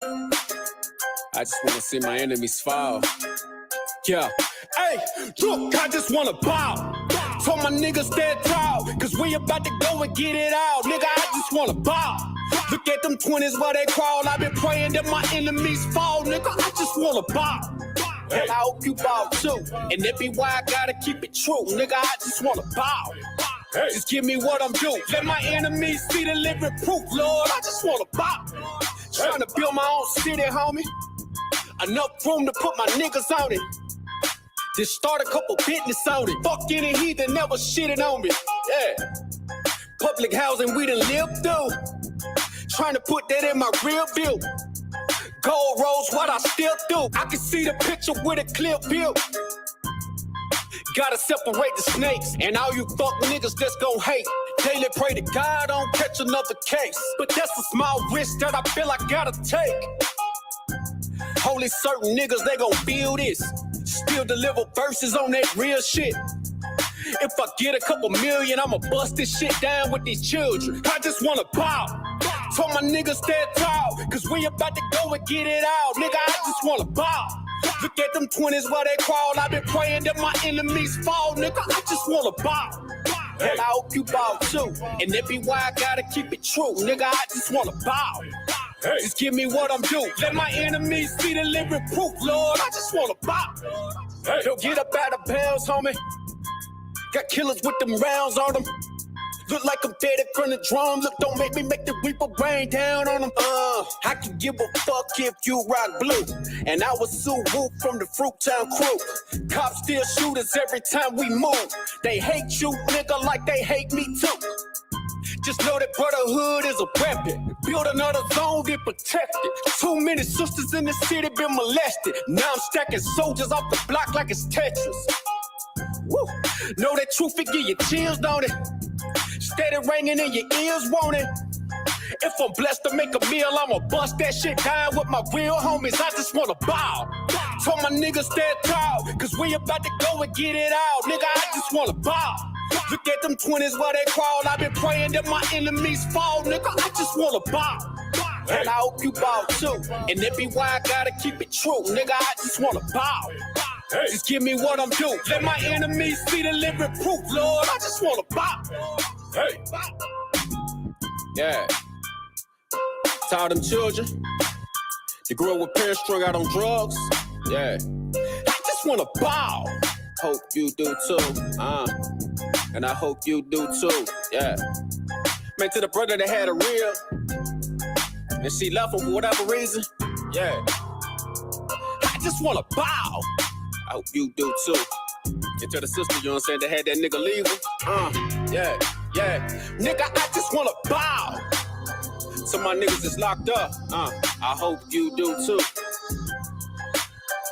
I just wanna see my enemies fall. Yeah. Hey, look, I just wanna bow. Told my niggas stand tall, cause we about to go and get it out. Nigga, I just wanna bow. Look at them 20s where they crawl. I've been praying that my enemies fall. Nigga, I just wanna bow. And I hope you bow too. And that be why I gotta keep it true. Nigga, I just wanna bow. Just give me what I'm due. Let my enemies see the living proof, Lord. I just wanna bow. Trying to build my own city, homie. Enough room to put my niggas on it. Just start a couple business on it. Fuck any heathen never shitted on me. Yeah. Public housing we done lived through. Trying to put that in my real view. Gold rolls, what I still do. I can see the picture with a clear view. Gotta separate the snakes. And all you fuck niggas that's gon' hate. Daily pray to God don't catch another case. But that's a small risk that I feel I gotta take. Only certain niggas, they gon' feel this. Still deliver verses on that real shit. If I get a couple million, I'ma bust this shit down with these children. I just wanna bow. Told my niggas stand tall, cause we about to go and get it out. Nigga, I just wanna bow. Look at them 20s where they crawl. I've been praying that my enemies fall. Nigga, I just wanna bow. And I hope you bow too. And that be why I gotta keep it true. Nigga, I just wanna bow. Just give me what I'm due. Let my enemies see the living proof, Lord. I just wanna bow. He'll get up out of bounds, homie. Got killers with them rounds on them. Look like I'm dead from the drum. Look, don't make me make the reaper rain down on them. I can give a fuck if you rock blue. And I was Sue Woo from the Fruittown crew. Cops still shoot us every time we move. They hate you, nigga, like they hate me too. Just know that brotherhood is a weapon. Build another zone, get protected. Too many sisters in the city been molested. Now I'm stacking soldiers off the block like it's Tetris. Woo. Know that truth, it give you chills, don't it? Steady ringing in your ears, won't it? If I'm blessed to make a meal, I'ma bust that shit down with my real homies. I just wanna bow. Told my niggas stand tall, cause we about to go and get it out. Nigga, I just wanna bow. Look at them 20s where they crawl. I've been praying that my enemies fall. Nigga, I just wanna bow. And I hope you bow too. And that be why I gotta keep it true. Nigga, I just wanna bow. Just give me what I'm due. Let my enemies see the living proof, Lord. I just wanna bow. Hey. Yeah. To all them children that grew up with parents strung out on drugs. Yeah. I just wanna bow. Hope you do too. And I hope you do too. Yeah. Man, to the brother that had a real and she left him for whatever reason. Yeah. I just wanna bow. I hope you do too. And to the sister, you know what I'm saying, that had that nigga leave her. Yeah. Nigga, I just wanna bow. Some of my niggas is locked up. I hope you do too.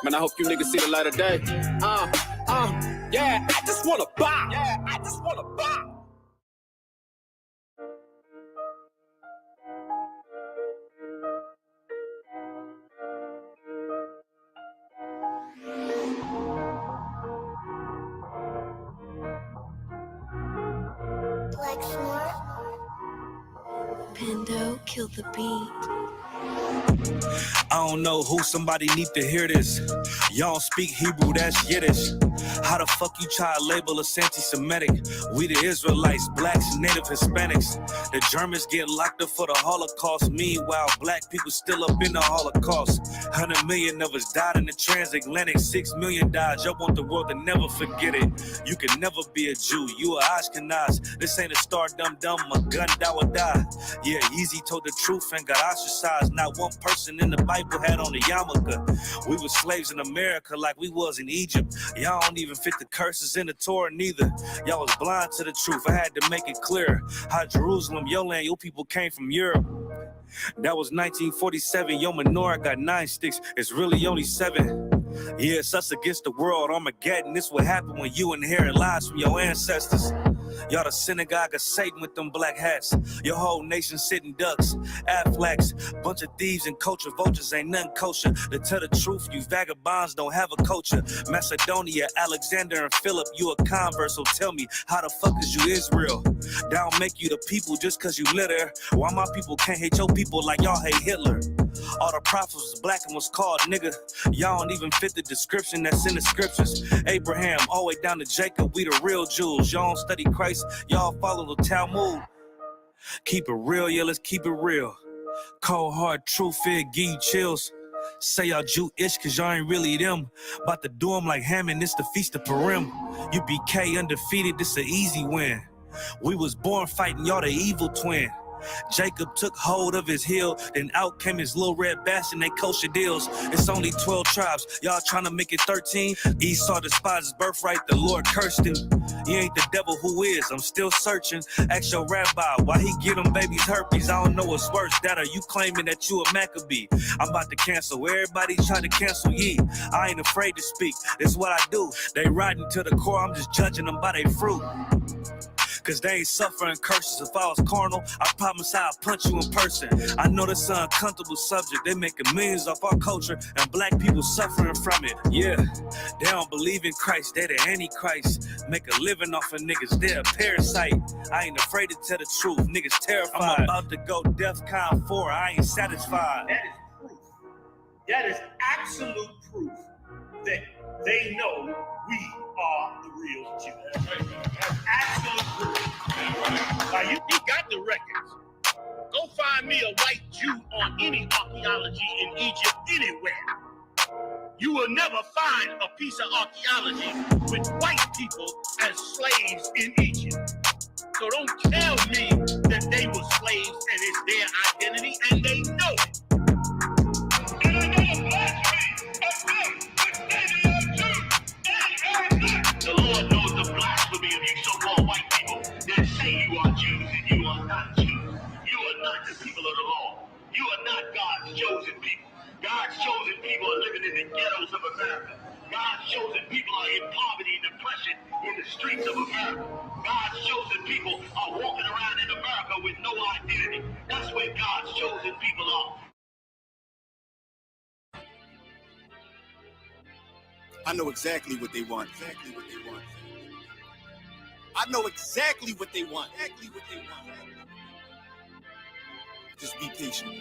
Man, I hope you niggas see the light of day. Yeah, I just wanna bow. Yeah, I just wanna bow. Pando, kill the beat. I don't know who, somebody need to hear this. Y'all don't speak Hebrew, that's Yiddish. How the fuck you try to label us anti-Semitic? We the Israelites, blacks, native Hispanics. The Germans get locked up for the Holocaust. Meanwhile, black people still up in the Holocaust. 100 million of us died in the transatlantic. 6 million died. Y'all want the world to never forget it. You can never be a Jew. You a Ashkenaz. This ain't a star dumb. A gun that would die. Yeah, Yeezy told the truth and got ostracized. Not one person in the Bible had on the yarmulke. We were slaves in America like we was in Egypt. Y'all don't even fit the curses in the Torah neither. Y'all was blind to the truth. I had to make it clear how Jerusalem, your land, your people came from Europe. That was 1947. Yo, menorah got 9 sticks. It's really only 7. Yeah, it's us against the world. Armageddon. This what happened when you inherit lies from your ancestors. Y'all the synagogue of Satan with them black hats. Your whole nation sitting ducks, Aflacs, bunch of thieves and culture vultures ain't nothing kosher. To tell the truth, you vagabonds don't have a culture. Macedonia, Alexander and Philip, you a convert, so tell me, how the fuck is you Israel? That don't make you the people just cause you live there. Why my people can't hate your people like y'all hate Hitler? All the prophets was black and was called nigga. Y'all don't even fit the description that's in the scriptures. Abraham, all the way down to Jacob, we the real Jews. Y'all don't study Christ, y'all follow the Talmud. Keep it real, yeah, let's keep it real. Cold hard truth, it give you chills. Say y'all Jewish cause y'all ain't really them. About to do them like Hammond, it's the Feast of Purim. UBK undefeated, this an easy win. We was born fighting, y'all the evil twin. Jacob took hold of his heel, then out came his little red bass and they kosher deals. It's only 12 tribes, y'all trying to make it 13. Esau despised his birthright, the Lord cursed him. He ain't the devil, who is? I'm still searching. Ask your rabbi, why he give them babies herpes? I don't know what's worse, that or you claiming that you a Maccabee. I'm about to cancel, everybody trying to cancel ye. I ain't afraid to speak, that's what I do. They riding to the core, I'm just judging them by their fruit. Cause they ain't suffering curses. If I was carnal, I promise I'll punch you in person. I know that's an uncomfortable subject. They making millions off our culture and black people suffering from it. Yeah, they don't believe in Christ. They the Antichrist. Make a living off of niggas. They're a parasite. I ain't afraid to tell the truth. Niggas terrified. I'm about to go DEFCON 4. I ain't satisfied. That is proof. That is absolute proof that they know we are the real Jews. That's absolute proof. Now, you got the records. Go find me a white Jew on any archaeology in Egypt anywhere. You will never find a piece of archaeology with white people as slaves in Egypt. So don't tell me that they were slaves and it's their identity, and they know it. And I know the blasphemy of them, but they are Jews. The Lord knows the blasphemy of you so-called white people that say you are Jews and you are not Jews. You are not the people of the law. You are not God's chosen people. God's chosen people are living in the ghettos of America. God's chosen people are in poverty and depression in the streets of America. God's chosen people are walking around in America with no identity. That's where God's chosen people are. I know exactly what they want. I know exactly what they want. Just be patient.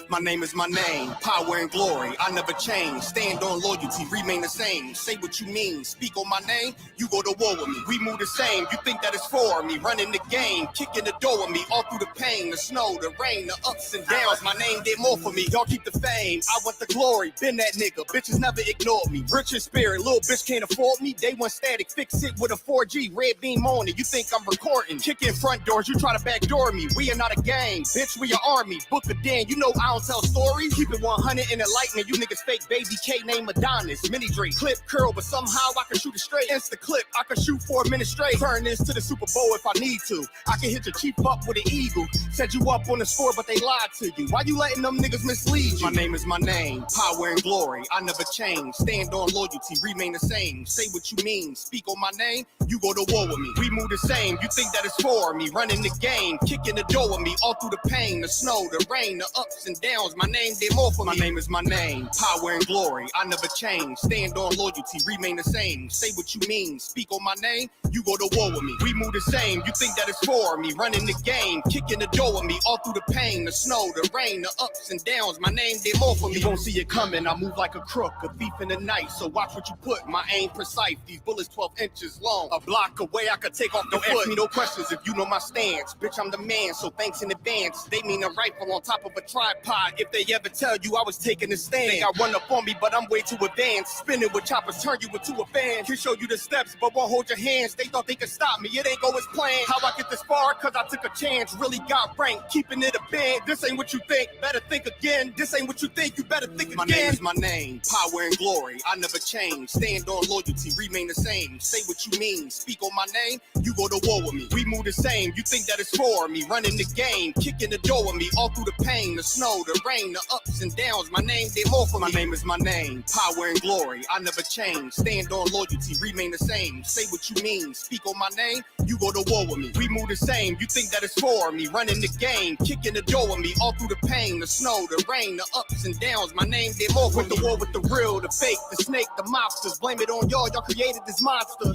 My name is my name, power and glory, I never change. Stand on loyalty, remain the same. Say what you mean, speak on my name, you go to war with me. We move the same, you think that it's for me. Running the game, kicking the door with me. All through the pain, the snow, the rain, the ups and downs. My name did more for me, y'all keep the fame. I want the glory, been that nigga, bitches never ignored me. Rich in spirit, little bitch can't afford me. Day one static, fix it with a 4G, red beam on it. You think I'm recording, kicking front doors, you try to backdoor me. We are not a gang, bitch, we an army. Book a den, you know I don't tell stories. Keep it 100 in enlightenment. You niggas fake baby K name Adonis. Mini Drake clip curl, but somehow I can shoot it straight. Insta clip, I can shoot 4 minutes straight. Turn this to the Super Bowl if I need to. I can hit your chief up with an eagle. Set you up on the score, but they lied to you. Why you letting them niggas mislead you? My name is my name, power and glory. I never change. Stand on loyalty, remain the same. Say what you mean, speak on my name. You go to war with me. We move the same. You think that it's for me. Running the game, kicking the door with me. All through the pain, the snow, the rain, the ups and downs. My name did more for me. My name is my name, power and glory. I never change. Stand on loyalty, remain the same. Say what you mean, speak on my name. You go to war with me. We move the same. You think that it's for me. Running the game, kicking the door with me. All through the pain, the snow, the rain, the ups and downs. My name did more for me. You won't see it coming. I move like a crook, a thief in the night. So watch what you put. My aim precise. These bullets 12 inches long. A block away, I could take off the foot. Ask me no questions if you know my stance. Bitch, I'm the man, so thanks in advance. They mean a rifle on top of a tripod. If they ever tell you I was taking a stand, think I run up on me, but I'm way too advanced. Spinning with choppers, turn you into a fan. Can show you the steps, but won't hold your hands. They thought they could stop me, it ain't go as planned. How I get this far? Cause I took a chance. Really got ranked, keeping it a band. This ain't what you think, better think again. This ain't what you think, you better think again. My name is my name, power and glory. I never change. Stand on loyalty, remain the same. Say what you mean, speak on my name. You go to war with me. We move the same. You think that it's for me. Running the game, kicking the door with me. All through the pain, the snow, the rain, the ups and downs. My name did more for me. My name is my name, power and glory. I never change. Stand on loyalty, remain the same. Say what you mean, speak on my name. You go to war with me. We move the same. You think that it's for me. Running the game, kicking the door with me. All through the pain, the snow, the rain, the ups and downs. My name did more for me. With the war with the real, the fake, the snake, the mobsters. Blame it on y'all. Y'all created this monster.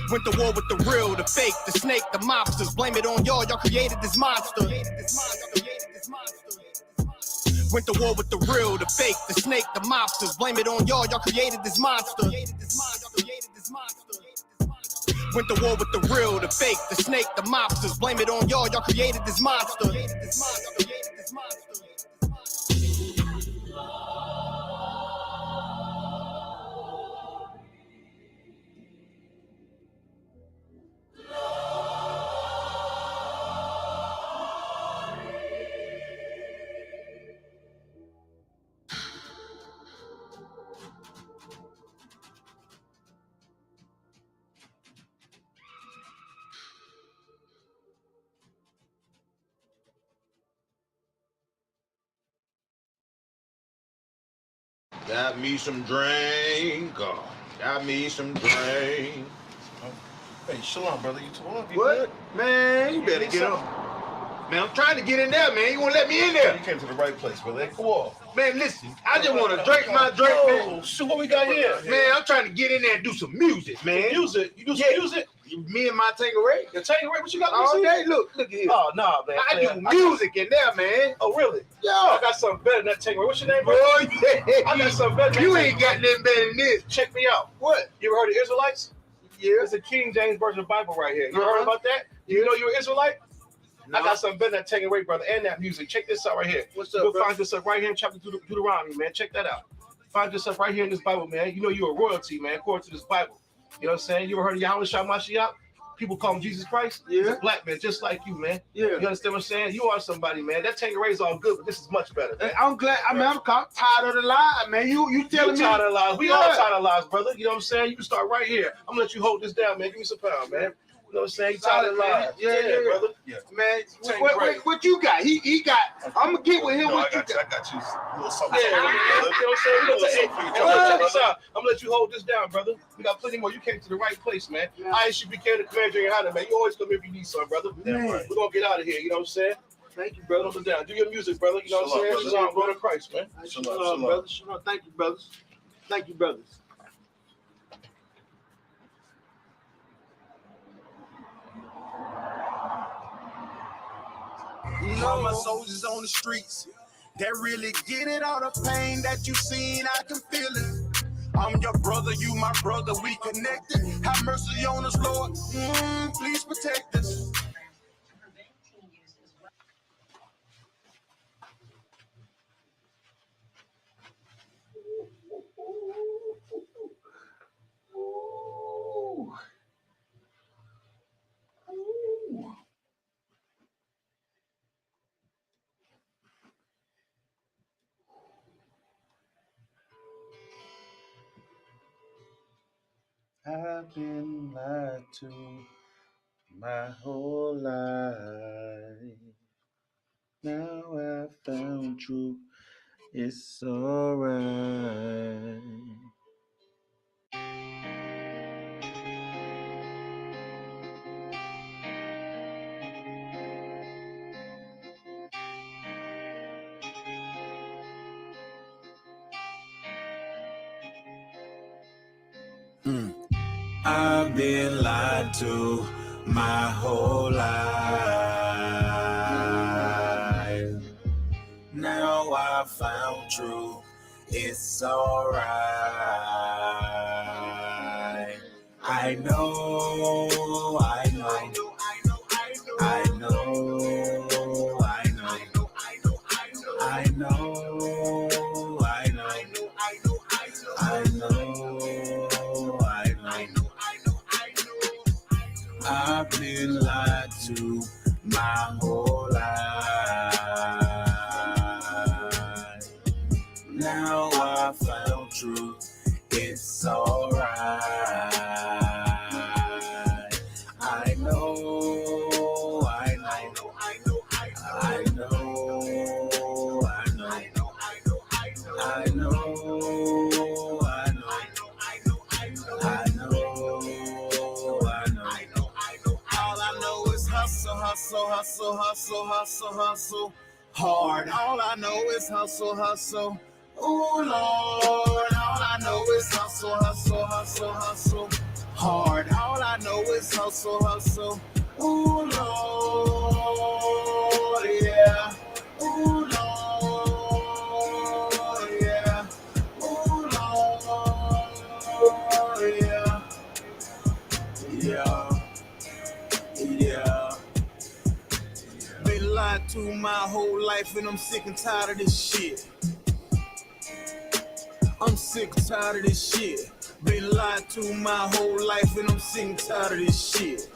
Went to war with the real, the fake, the snake, the mobsters. Blame it on y'all created this monster. Went to war with the real, the fake, the snake, the mobsters. Blame it on y'all created this monster. Went to war with the real, the fake, the snake, the mobsters. Blame it on y'all created this monster. Got me some drink. Oh, got me some drink. Hey, shalom, brother. You what? What? Man, you better get up. Man, I'm trying to get in there, man. You won't let me in there. You came to the right place, brother. Come on. Man, listen, I just want to drink my drink, man. So what we got here? Man, I'm trying to get in there and do some music, man. Music? You do some music? Me and my Tangeray. Your Tangeray? What you got? All day. Look at here. Oh, nah, man. I do music in there, man. Oh, really? Yo. I got something better than that Tangeray. What's your name, bro? Oh, yeah. I got something better than You that ain't got nothing better than this. Check me out. What? You ever heard of Israelites? Yeah. It's a King James version of the Bible right here. You ever heard about that? You know you're an Israelite? No. I got something better than that Tangeray, brother, and that music. Check this out right here. What's up, You'll bro? find yourself right here in chapter Deuteronomy, man. Check that out. Find yourself right here in this Bible, man. You know you're a royalty, man, according to this Bible. You know what I'm saying? You ever heard of Yahweh Shah Mashiach? People call him Jesus Christ. Yeah. He's a black man, just like you, man. Yeah. You understand what I'm saying? You are somebody, man. That Tangeray's all good, but this is much better. Man. I'm glad. I mean, I'm tired of the lie, man. You telling me? Tired of lies. We all tired of lies, brother. You know what I'm saying? You can start right here. I'm gonna let you hold this down, man. Give me some pound, man. You know what I'm saying? You tired of lies. Yeah, brother. Yeah. Man, Tangeray. what you got? He got. I'm gonna get with him. What you got? I got you. A little something. You know what I'm saying? Check this out. I'm gonna let you hold this down, brother. We got plenty more. You came to the right place, man. Yeah. I should be carrying the commander in your hand, man. You always come here if you need something, brother. Man. We're gonna get out of here. You know what I'm saying? Thank you, Brother, brother. hold it down. Do your music, brother. You know what I'm saying? Shalom, Shalom, brother Christ, man. Shalom, brother. Shalom. Thank you, brothers. Thank you, brothers. All my soldiers on the streets that really get it, all the pain that you seen, I can feel it. I'm your brother, you my brother, we connected. Have mercy on us, Lord. Please protect us. I've been lied to my whole life. Now I found truth. It's alright. I've been lied to my whole life. Now I found truth. It's alright. I know, I know, I know, I know, I know, I know, I've been lied to my whole life. Now I found truth. It's alright. I know, I know, I know, I know, I know, I know, all I know is hustle, hustle, hustle, hustle, hustle, hustle. Hard. All I know is hustle, hustle. Ooh, Lord. All I know is hustle, hustle, hustle, hustle. Hard. All I know hustle, hustle. Ooh, Lord, yeah. Ooh, Lord, yeah. Ooh, Lord, yeah. Yeah, yeah. Been lied to my whole life and I'm sick and tired of this shit. I'm sick and tired of this shit. Been lied to my whole life and I'm sick and tired of this shit.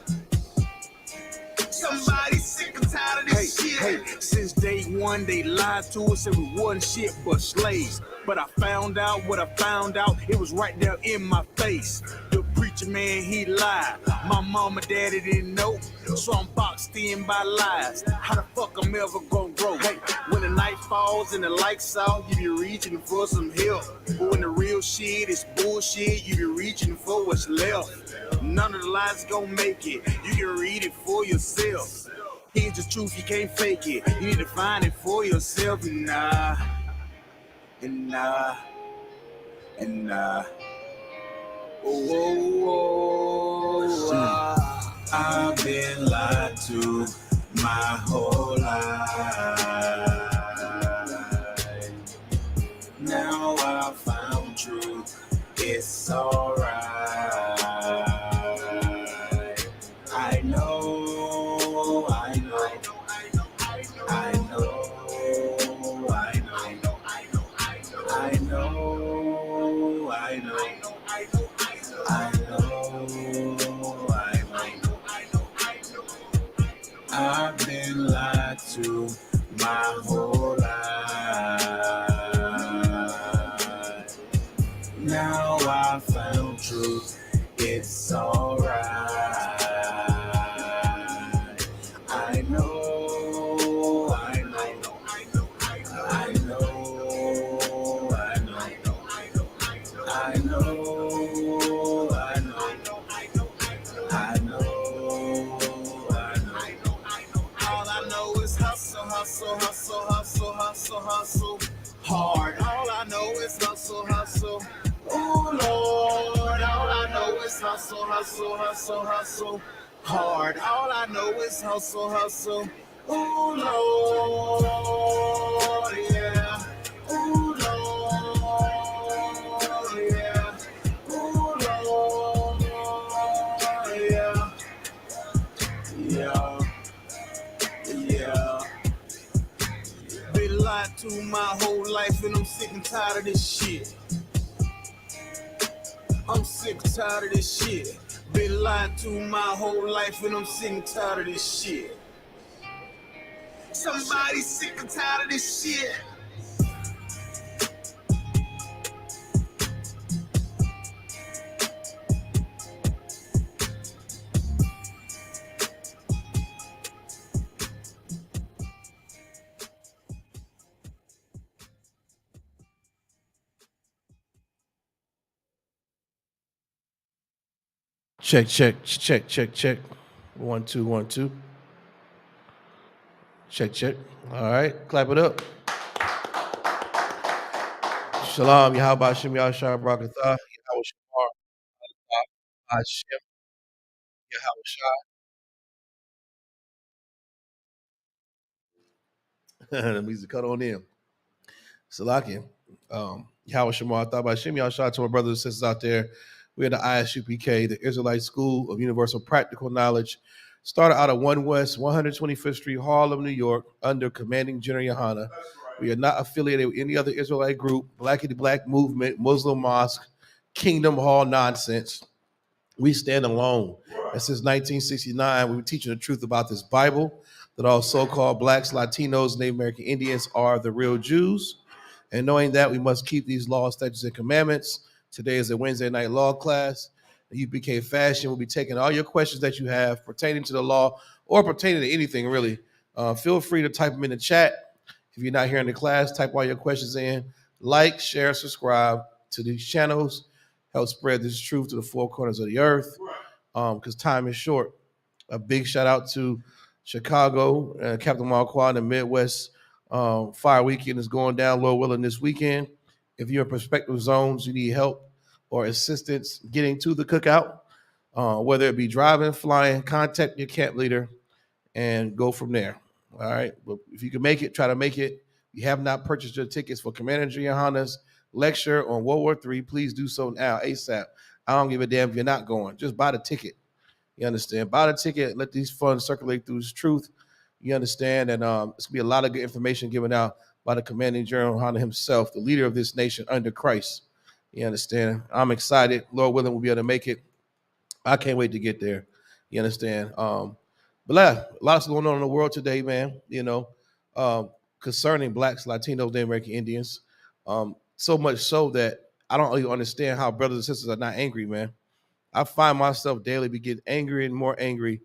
Somebody sick and tired of this shit. Hey, since day one they lied to us and we wasn't shit but slaves. But I found out what I found out, it was right there in my face. The preacher man, he lied. My mama, daddy didn't know. So I'm boxed in by lies. How the fuck I'm ever gonna grow? Hey, when the night falls and the lights out, you be reaching for some help. But when the real shit is bullshit, you be reaching for what's left. None of the lies gonna make it. You can read it for yourself. Here's the truth, you can't fake it. You need to find it for yourself. And nah, and nah, and nah. Oh, oh, oh, I've been lied to my whole life. Now I found truth. It's alright. I know, I know, I know, I know, I know, I know, I've been lied to my whole life. Now I found truth. It's alright. I know, I know, I know, I know, I know, I know, I know. All I know is hustle, hustle, hustle, hustle, hustle, hustle. Hard. All I know is hustle, hustle. Oh Lord, all I know is hustle, hustle, hustle, hustle. Hard. All I know is hustle, hustle. Oh Lord, yeah. Oh Lord, yeah. Oh Lord, yeah. Yeah. Yeah. Been lied to my whole life and I'm sick and tired of this shit. I'm sick and tired of this shit. Been lied to my whole life and I'm sick and tired of this shit. Somebody sick and tired of this shit. Check, check, check, check, check. 1, 2, 1, 2. Check, check. All right, clap it up. Shalom, Yahweh Shem Yahshua Barakatah, Yahweh Shamar, Hashem, Yahweh Shai. That means to cut on in. Salakia. Yahweh Shamar, Yahweh Shem Yahshua to my brothers and sisters out there. We're the Isupk, the Israelite School of Universal Practical Knowledge. Started out of 1 West, 125th Street, Harlem, New York, under Commanding General Yohana. We are not affiliated with any other Israelite group, Blackity Black Movement, Muslim Mosque, Kingdom Hall nonsense. We stand alone. And since 1969, we were teaching the truth about this Bible, that all so-called blacks, Latinos, Native American Indians are the real Jews. And knowing that, we must keep these laws, statutes, and commandments. Today is a Wednesday night law class. The UPK Fashion will be taking all your questions that you have pertaining to the law or pertaining to anything, really. Feel free to type them in the chat. If you're not here in the class, type all your questions in. Like, share, subscribe to these channels. Help spread this truth to the four corners of the earth, because time is short. A big shout out to Chicago, Captain Marquardt, and the Midwest Fire Weekend is going down, Lord willing, this weekend. If you're in prospective zones, you need help or assistance getting to the cookout, whether it be driving, flying, contact your camp leader and go from there. All right. But if you can make it, try to make it. If you have not purchased your tickets for Commander Gianna's lecture on World War III, please do so now, ASAP. I don't give a damn if you're not going. Just buy the ticket. You understand? Buy the ticket. Let these funds circulate through this truth. You understand? And it's going to be a lot of good information given out by the commanding general Hunter himself, the leader of this nation under Christ. You understand? I'm excited. Lord willing, we'll be able to make it. I can't wait to get there. You understand? But lots going on in the world today, man, concerning blacks, Latinos, Native American Indians. So much so that I don't even understand how brothers and sisters are not angry, man. I find myself daily getting angry and more angry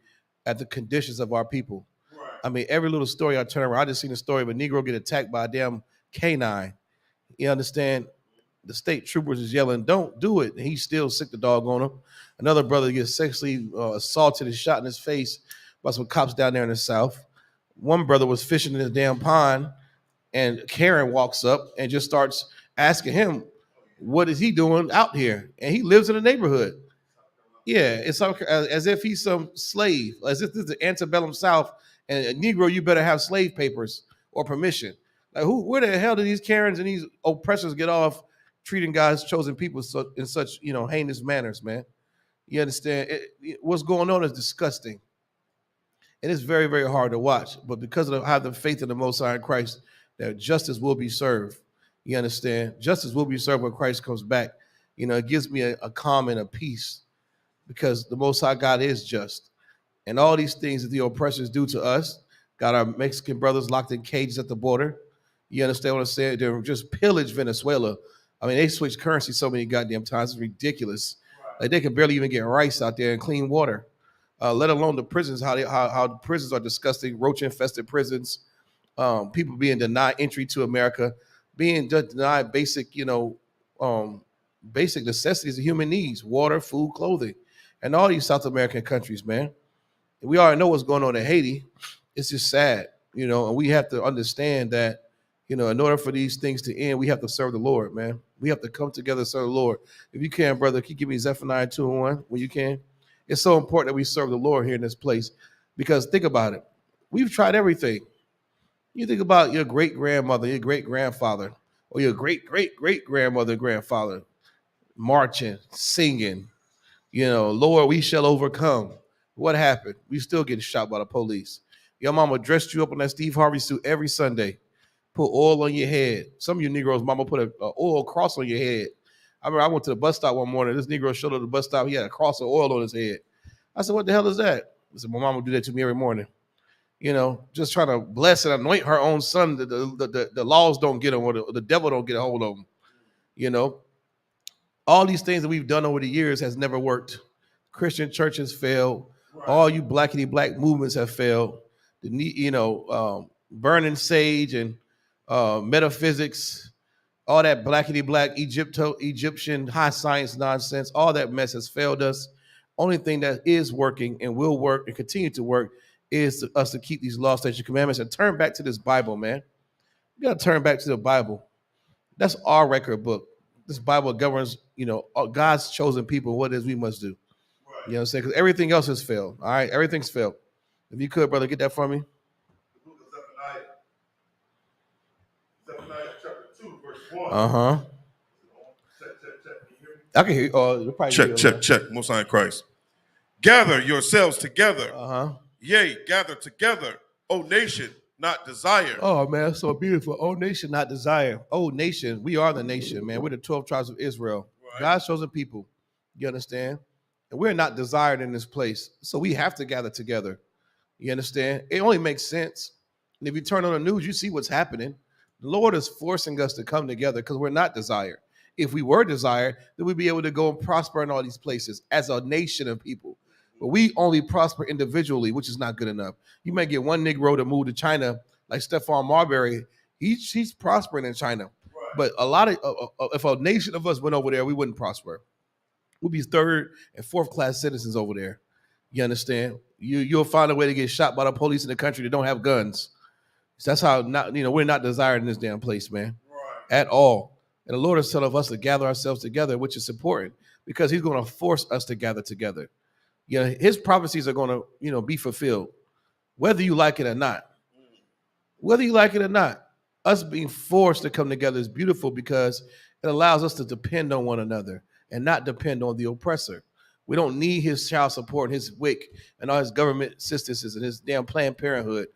at the conditions of our people. Right. I mean, every little story I turn around, I just seen a story of a Negro get attacked by a damn canine. You understand? The state troopers is yelling, "Don't do it." And he still sick the dog on him. Another brother gets sexually assaulted and shot in his face by some cops down there in the South. One brother was fishing in his damn pond, and Karen walks up and just starts asking him, what is he doing out here? And he lives in the neighborhood. Yeah, it's as if he's some slave, as if this is the antebellum South, and a Negro, you better have slave papers or permission. Like, where the hell do these Karens and these oppressors get off treating God's chosen people in such heinous manners, man? You understand? What's going on is disgusting. And it's very, very hard to watch. But because I have the faith in the Most High in Christ, that justice will be served. You understand? Justice will be served when Christ comes back. It gives me a calm and a peace because the Most High God is just. And all these things that the oppressors do to us, got our Mexican brothers locked in cages at the border. You understand what I'm saying? They just pillage Venezuela. I mean, they switch currency so many goddamn times. It's ridiculous. Like, they can barely even get rice out there and clean water. Let alone the prisons, how the prisons are disgusting, roach-infested prisons, people being denied entry to America, being denied basic, basic necessities of human needs, water, food, clothing, and all these South American countries, man. And we already know what's going on in Haiti. It's just sad, and we have to understand that, in order for these things to end, we have to serve the Lord, man. We have to come together and serve the Lord. If you can, brother, can you give me Zephaniah 2:1 when you can? It's so important that we serve the Lord here in this place because think about it. We've tried everything. You think about your great-grandmother, your great-grandfather, or your great-great-great-grandmother, grandfather marching, singing, Lord, we shall overcome. What happened? We still getting shot by the police. Your mama dressed you up in that Steve Harvey suit every Sunday, put oil on your head. Some of you Negroes, mama put an oil cross on your head. I remember I went to the bus stop one morning. This Negro showed up at the bus stop. He had a cross of oil on his head. I said, what the hell is that? I said, my mama do that to me every morning. Just trying to bless and anoint her own son. The laws don't get him, or the devil don't get a hold of him. All these things that we've done over the years has never worked. Christian churches failed. Right. All you blackity black movements have failed. Burning sage and metaphysics, all that blackity black Egyptian high science nonsense, all that mess has failed us. Only thing that is working and will work and continue to work is us to keep these laws, statutes, commandments, and turn back to this Bible, man. You got to turn back to the Bible. That's our record book. This Bible governs, God's chosen people, what it is we must do. Right. You know what I'm saying? Because everything else has failed. All right, everything's failed. If you could, brother, get that for me. The book of Zephaniah chapter 2, verse 1. Uh-huh. Check. Can you hear me? I can hear you. Check. Most High in Christ. Gather yourselves together. Uh-huh. Yea, gather together, O nation, not desire. Oh, man, so beautiful. Oh, nation, not desire. Oh, nation, we are the nation, man. We're the 12 tribes of Israel. Right. God's chosen people. You understand? And we're not desired in this place. So we have to gather together. You understand? It only makes sense. And if you turn on the news, you see what's happening. The Lord is forcing us to come together because we're not desired. If we were desired, then we'd be able to go and prosper in all these places as a nation of people. But we only prosper individually, which is not good enough. You might get one Negro to move to China, like Stephon Marbury. He's prospering in China. Right. But a lot of, if a nation of us went over there, we wouldn't prosper. We'd be third and fourth class citizens over there. You understand? You'll find a way to get shot by the police in the country that don't have guns. So that's how we're not desired in this damn place, man, right, at all. And the Lord is telling us to gather ourselves together, which is important because he's going to force us to gather together. You know, his prophecies are going to, be fulfilled, whether you like it or not. Whether you like it or not, us being forced to come together is beautiful because it allows us to depend on one another and not depend on the oppressor. We don't need his child support, his WIC, and all his government assistances and his damn Planned Parenthood.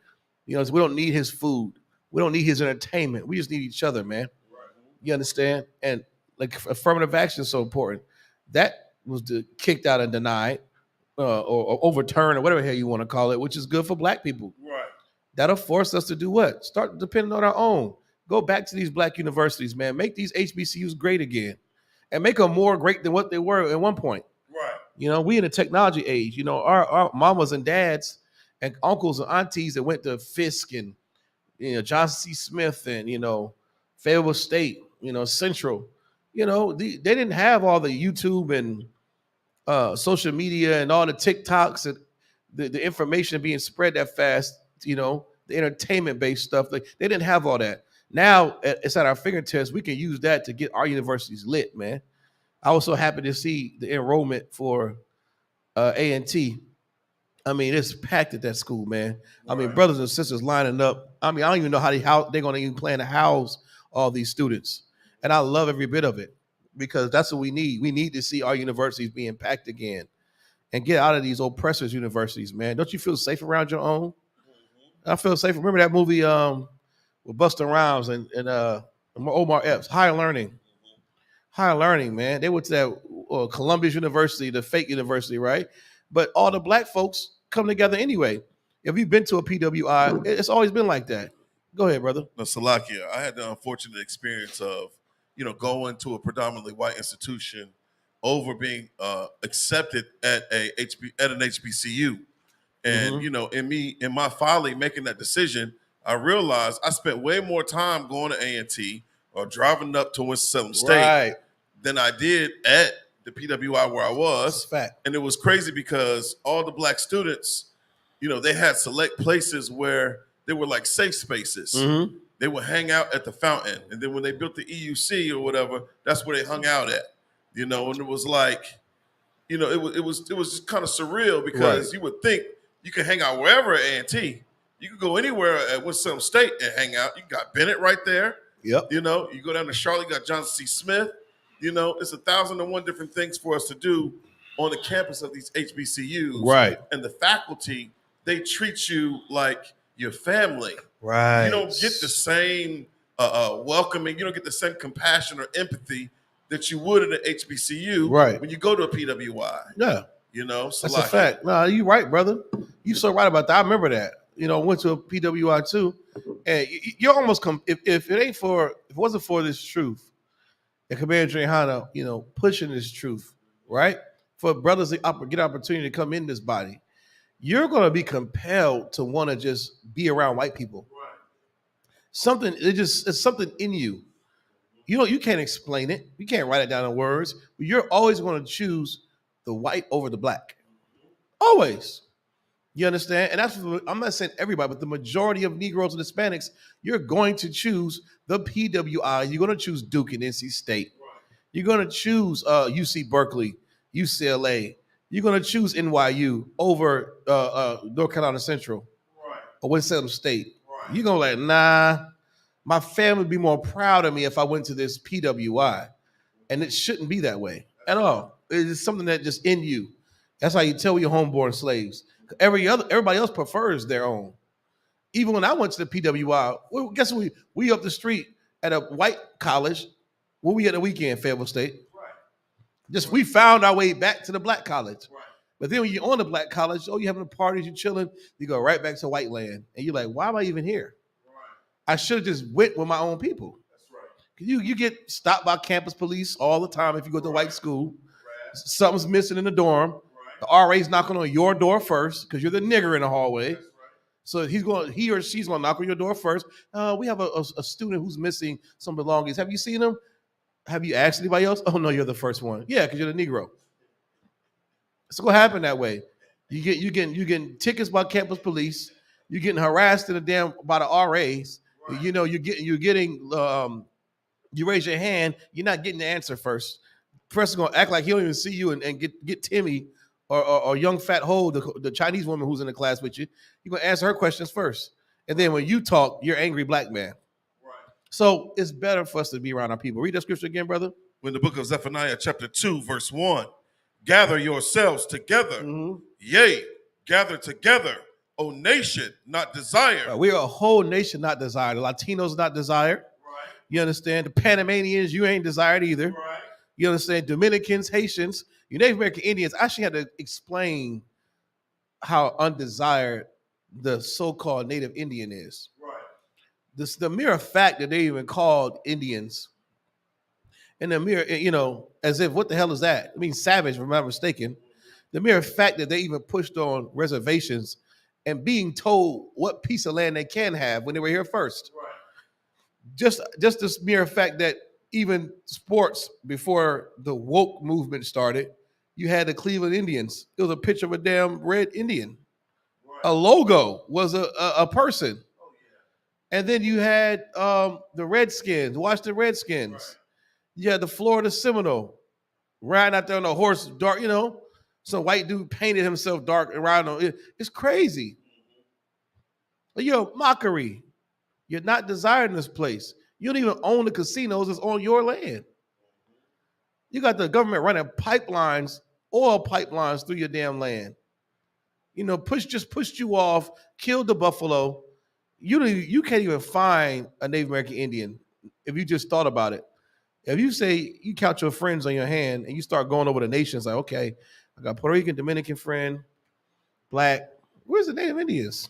We don't need his food. We don't need his entertainment. We just need each other, man. You understand? And like affirmative action is so important. That was kicked out and denied or overturned or whatever the hell you want to call it, which is good for black people. Right. That'll force us to do what? Start depending on our own. Go back to these black universities, man. Make these HBCUs great again and make them more great than what they were at one point. Right. We in a technology age. Our mamas and dads and uncles and aunties that went to Fisk and, Johnson C. Smith and, Fayetteville State, Central, they didn't have all the YouTube and social media and all the TikToks and the information being spread that fast, the entertainment-based stuff. They didn't have all that. Now it's at our fingertips. We can use that to get our universities lit, man. I was so happy to see the enrollment for A&T. I mean, it's packed at that school, man. I mean, brothers and sisters lining up. I mean, I don't even know how they're going to even plan to house all these students. And I love every bit of it because that's what we need. We need to see our universities being packed again and get out of these oppressors' universities, man. Don't you feel safe around your own? I feel safe. Remember that movie with Busta Rhymes and Omar Epps, Higher Learning. Higher Learning, man. They went to that Columbia University, the fake university, right? But all the black folks come together anyway. If you've been to a PWI, it's always been like that. Go ahead, brother. No, Salakia, I had the unfortunate experience of, going to a predominantly white institution over being accepted at an HBCU. And, in my folly making that decision, I realized I spent way more time going to A&T or driving up to Winston-Salem State than I did at the PWI where I was. Fact. And it was crazy because all the black students, they had select places where they were like safe spaces. Mm-hmm. They would hang out at the fountain. And then when they built the EUC or whatever, that's where they hung out at. And it was like, it was just kind of surreal because you would think you could hang out wherever at A&T. You could go anywhere at Winston-Salem State and hang out. You got Bennett right there. Yep. You go down to Charlotte, you got Johnson C. Smith. It's 1,001 different things for us to do on the campus of these HBCUs. Right. And the faculty, they treat you like your family. Right. You don't get the same welcoming. You don't get the same compassion or empathy that you would at an HBCU when you go to a PWI. Yeah. So that's a fact. No, you're right, brother. You're so right about that. I remember that. Went to a PWI too. And you're almost if it wasn't for this truth, and Commander Drehana, pushing this truth, right? For brothers to get opportunity to come in this body, you're going to be compelled to want to just be around white people. Right. It's something in you. You can't explain it. You can't write it down in words. But you're always going to choose the white over the black. Always. You understand? And I'm not saying everybody, but the majority of Negroes and Hispanics, you're going to choose the PWI. You're going to choose Duke and NC State. Right. You're going to choose UC Berkeley, UCLA. You're going to choose NYU over North Carolina Central or Winston-Salem State. Right. You're going to nah, my family would be more proud of me if I went to this PWI. And it shouldn't be that way at all. It's something that just in you. That's how you tell you're homeborn slaves. Everybody else prefers their own. Even when I went to the PWI, well, guess what? We up the street at a white college. When we at the weekend, Fayetteville State. Right. We found our way back to the black college. Right. But then when you're on the black college, you're having parties, you're chilling, you go right back to white land. And you're like, why am I even here? Right. I should have just went with my own people. That's right. You get stopped by campus police all the time if you go to white school. Right. Something's missing in the dorm. The RA's knocking on your door first because you're the nigger in the hallway. Right. So he or she's going to knock on your door first. We have a student who's missing some belongings. Have you seen him? Have you asked anybody else? Oh, no, you're the first one. Yeah, because you're the Negro. It's going to happen that way. You getting tickets by campus police. You're getting harassed by the RAs. Right. You're getting you raise your hand. You're not getting the answer first. The person's going to act like he don't even see you and get Timmy or young fat Ho, the Chinese woman who's in the class with you, you're gonna answer her questions first. And then when you talk, you're angry black man. Right. So it's better for us to be around our people. Read that scripture again, brother. In the book of Zephaniah, chapter 2, verse 1, gather yourselves together. Yea, gather together, O nation, not desired. We are a whole nation not desired. The Latinos not desired. Right. You understand? The Panamanians, you ain't desired either. Right. You understand? Dominicans, Haitians, you Native American Indians. I actually had to explain how undesired the so-called Native Indian is. Right. The mere fact that they even called Indians, and the mere, as if, what the hell is that? I mean, savage, if I'm not mistaken. The mere fact that they even pushed on reservations and being told what piece of land they can have when they were here first. Right. Just this mere fact that even sports, before the woke movement started, you had the Cleveland Indians. It was a picture of a damn red Indian. Right. A logo was a person. Oh, yeah. And then you had the Redskins, Washington Redskins. Right. You had the Florida Seminole riding out there on a horse, dark, some white dude painted himself dark and riding on it. It's crazy. Mockery. You're not desired in this place. You don't even own the casinos that's on your land. You got the government running pipelines, oil pipelines through your damn land. Pushed you off, killed the buffalo. You can't even find a Native American Indian if you just thought about it. If you say you count your friends on your hand and you start going over the nations, like, okay, I got Puerto Rican, Dominican friend, black. Where's the Native Indians?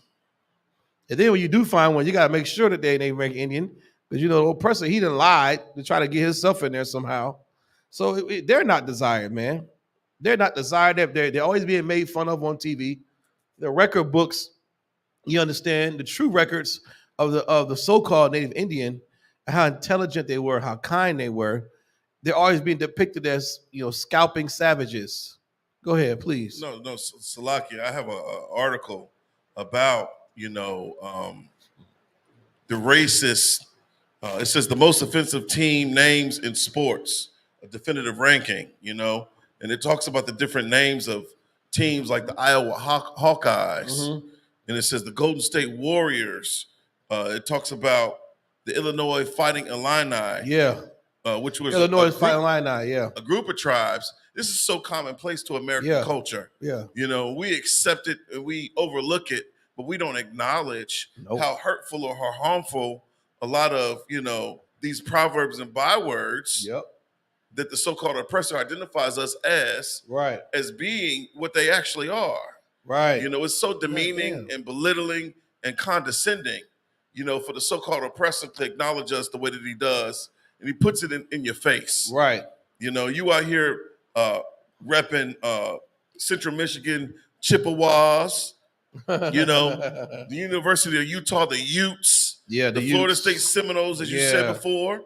And then when you do find one, you got to make sure that they're Native American Indian, because the oppressor, he done lied to try to get himself in there somehow. So they're not desired, man. They're not desired. They're always being made fun of on TV. The record books, you understand, the true records of the so-called Native Indian, how intelligent they were, how kind they were. They're always being depicted as, scalping savages. Go ahead, please. No, Salaki, I have an article about, the racist, it says the most offensive team names in sports, a definitive ranking, and it talks about the different names of teams like the Iowa Hawkeyes, and it says the Golden State Warriors. It talks about the Illinois Fighting Illini, which was Illinois Fighting Illini, a group of tribes. This is so commonplace to American culture. Yeah, we accept it and we overlook it, but we don't acknowledge how hurtful or how harmful a lot of these proverbs and bywords that the so-called oppressor identifies us as being what they actually are. Right. It's so demeaning and belittling and condescending, for the so-called oppressor to acknowledge us the way that he does, and he puts it in your face. Right. You out here repping Central Michigan Chippewas, the University of Utah, the Utes, the Florida State Seminoles, as you said before,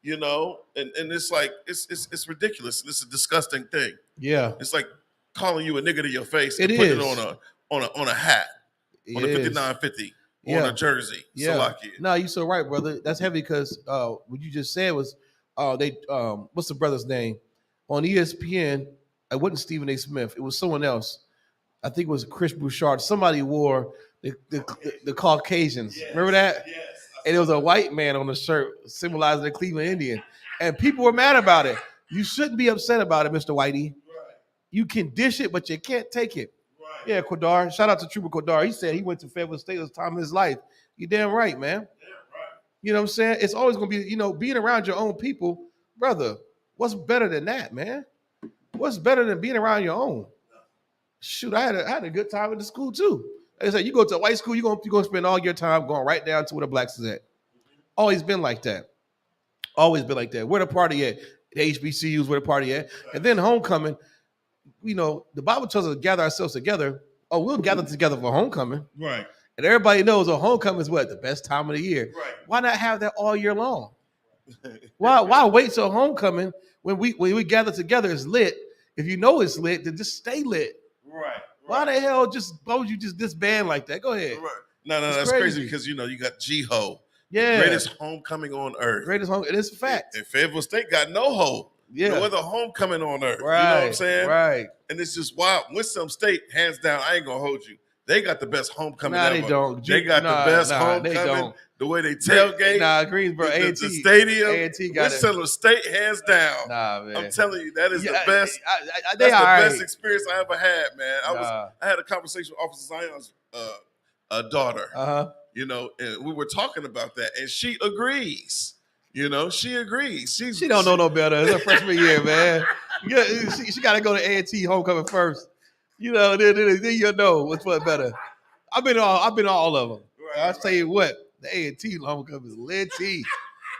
and it's like it's ridiculous. It's a disgusting thing. Yeah, it's like calling you a nigga to your face and putting it on a hat, on a 5950. On a jersey. No, you're so right, brother. That's heavy because what you just said was what's the brother's name? On ESPN, it wasn't Stephen A. Smith. It was someone else. I think it was Chris Bouchard. Somebody wore the Caucasians. Remember that? Yes. And it was a white man on the shirt symbolizing the Cleveland Indian. And people were mad about it. You shouldn't be upset about it, Mr. Whitey. Right. You can dish it, but you can't take it. Right. Yeah, Kodar. Shout out to Trooper Kodar. He said he went to Fayetteville State at the time of his life. You damn right, man. Yeah, right. You know what I'm saying? It's always going to be, being around your own people. Brother, what's better than that, man? What's better than being around your own? Shoot, I had a good time at the school too. Like I said, you go to a white school, you're gonna spend all your time going right down to where the blacks is at. Always been like that. Always been like that. Where the party at? The HBCUs, where the party at? And then homecoming, the Bible tells us to gather ourselves together. Oh, we'll gather together for homecoming. Right. And everybody knows homecoming is what? The best time of the year. Right. Why not have that all year long? Why wait till homecoming when we gather together is lit? If you know it's lit, then just stay lit. Right. Why the hell why would you just disband like that? Go ahead. Right. No, that's crazy because you got G-Ho. Yeah. Greatest homecoming on earth. Greatest homecoming. It's a fact. And Fayetteville State got no ho. Yeah. No other homecoming on earth. Right. You know what I'm saying? Right. And it's just wild. Winston State, hands down, I ain't gonna hold you. They got the best homecoming Nah, ever. they don't. They got the best They homecoming. don't. The way they tailgate. Nah, Greensboro, the, A&T. the stadium. A&T got it. Winston State, hands down. Nah, man. I'm telling you, that is the Yeah, best. They That's the all best right. experience I ever had, man. Nah. I had a conversation with Officer Zion's daughter. Uh-huh. You know, and we were talking about that, and she agrees. You know, she agrees. She don't know no better. It's her freshman year, man. Yeah, she got to go to A&T homecoming first. You know, then you know what's what better. I've been all of them. Right, I'll tell you what, the A&T homecoming is litty.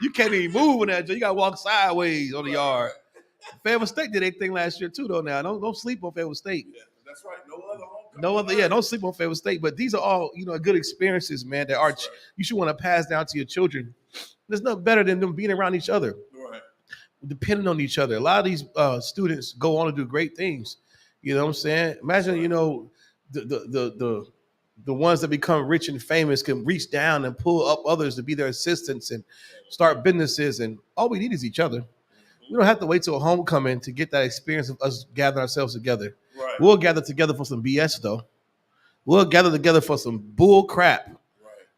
You can't even move in that. You got to walk sideways on the yard. Fayetteville State did their thing last year too, though. Now don't sleep on Fayetteville State. Yeah, that's right. No other homecoming. No other, yeah, don't sleep on Fayetteville State. But these are all, good experiences, man, that are you should want to pass down to your children. There's nothing better than them being around each other, Right. depending on each other. A lot of these students go on to do great things. You know what I'm saying? Imagine, the ones that become rich and famous can reach down and pull up others to be their assistants and start businesses. And all we need is each other. We don't have to wait till homecoming to get that experience of us gathering ourselves together. Right. We'll gather together for some BS, though. We'll gather together for some bull crap. Right.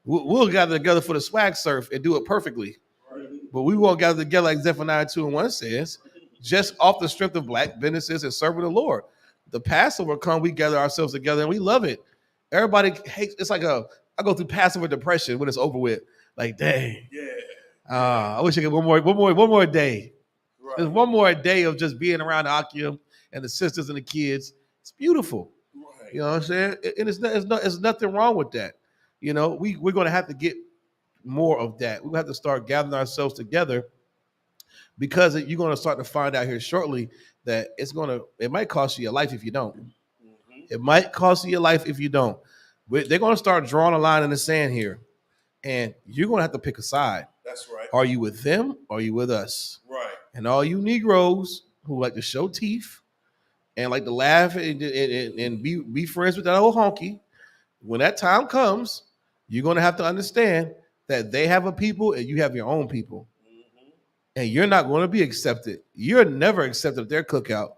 We'll gather together for the swag surf and do it perfectly. Right. But we won't gather together like Zephaniah 2:1 says, just off the strength of black businesses and serving the Lord. The Passover come, we gather ourselves together and we love it. Everybody hates. It's like I go through Passover depression when it's over with. Like, dang. Yeah. I wish I could one more day. Right. There's one more day of just being around the Akim and the sisters and the kids. It's beautiful. Right. You know what I'm saying? And it's nothing wrong with that. We're going to have to get more of that. We're going to have to start gathering ourselves together, because you're going to start to find out here shortly that it might cost you your life if you don't. Mm-hmm. It might cost you your life if you don't. They're going to start drawing a line in the sand here, and you're going to have to pick a side. That's right. Are you with them or are you with us? Right. And all you Negroes who like to show teeth and like to laugh and be friends with that old honky, when that time comes, you're going to have to understand that they have a people and you have your own people. Mm-hmm. And you're not going to be accepted. You're never accepted at their cookout,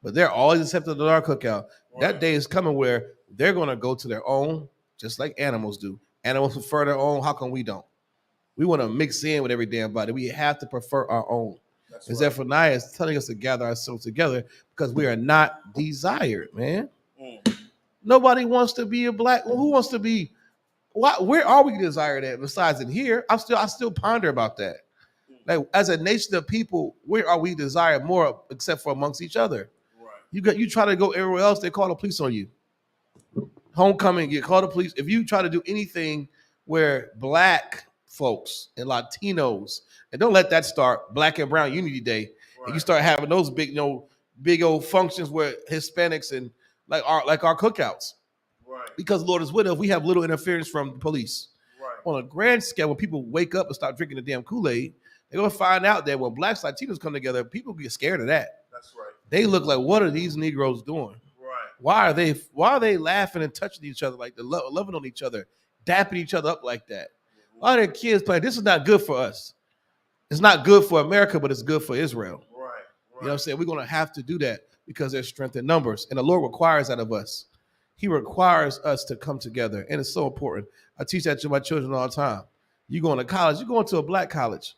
but they're always accepted at our cookout. Right. That day is coming where they're going to go to their own, just like animals do. Animals prefer their own. How come we don't? We want to mix in with every damn body. We have to prefer our own. That's And right. Zephaniah is telling us to gather ourselves together because we are not desired, man. Mm. Nobody wants to be a black. Well, who wants to be? Where are we desired at? Besides in here, I still ponder about that. Like, as a nation of people, where are we desired more except for amongst each other? Right. You try to go everywhere else, they call the police on you. Homecoming, you call the police. If you try to do anything where black folks and Latinos, and don't let that start Black and Brown Unity Day, and you start having those big old functions where Hispanics and like our cookouts. Right. Because Lord is with us, we have little interference from the police. Right. On a grand scale, when people wake up and start drinking the damn Kool-Aid, they're gonna find out that when blacks and Latinos come together, people get scared of that. That's right. They look like, what are these Negroes doing? Right. Why are they laughing and touching each other like they're loving on each other, dapping each other up like that? Why are their kids playing? This is not good for us. It's not good for America, but it's good for Israel. Right. You know what I'm saying? We're gonna have to do that because there's strength in numbers, and the Lord requires that of us. He requires us to come together, and it's so important. I teach that to my children all the time. You going to college? You going to a black college?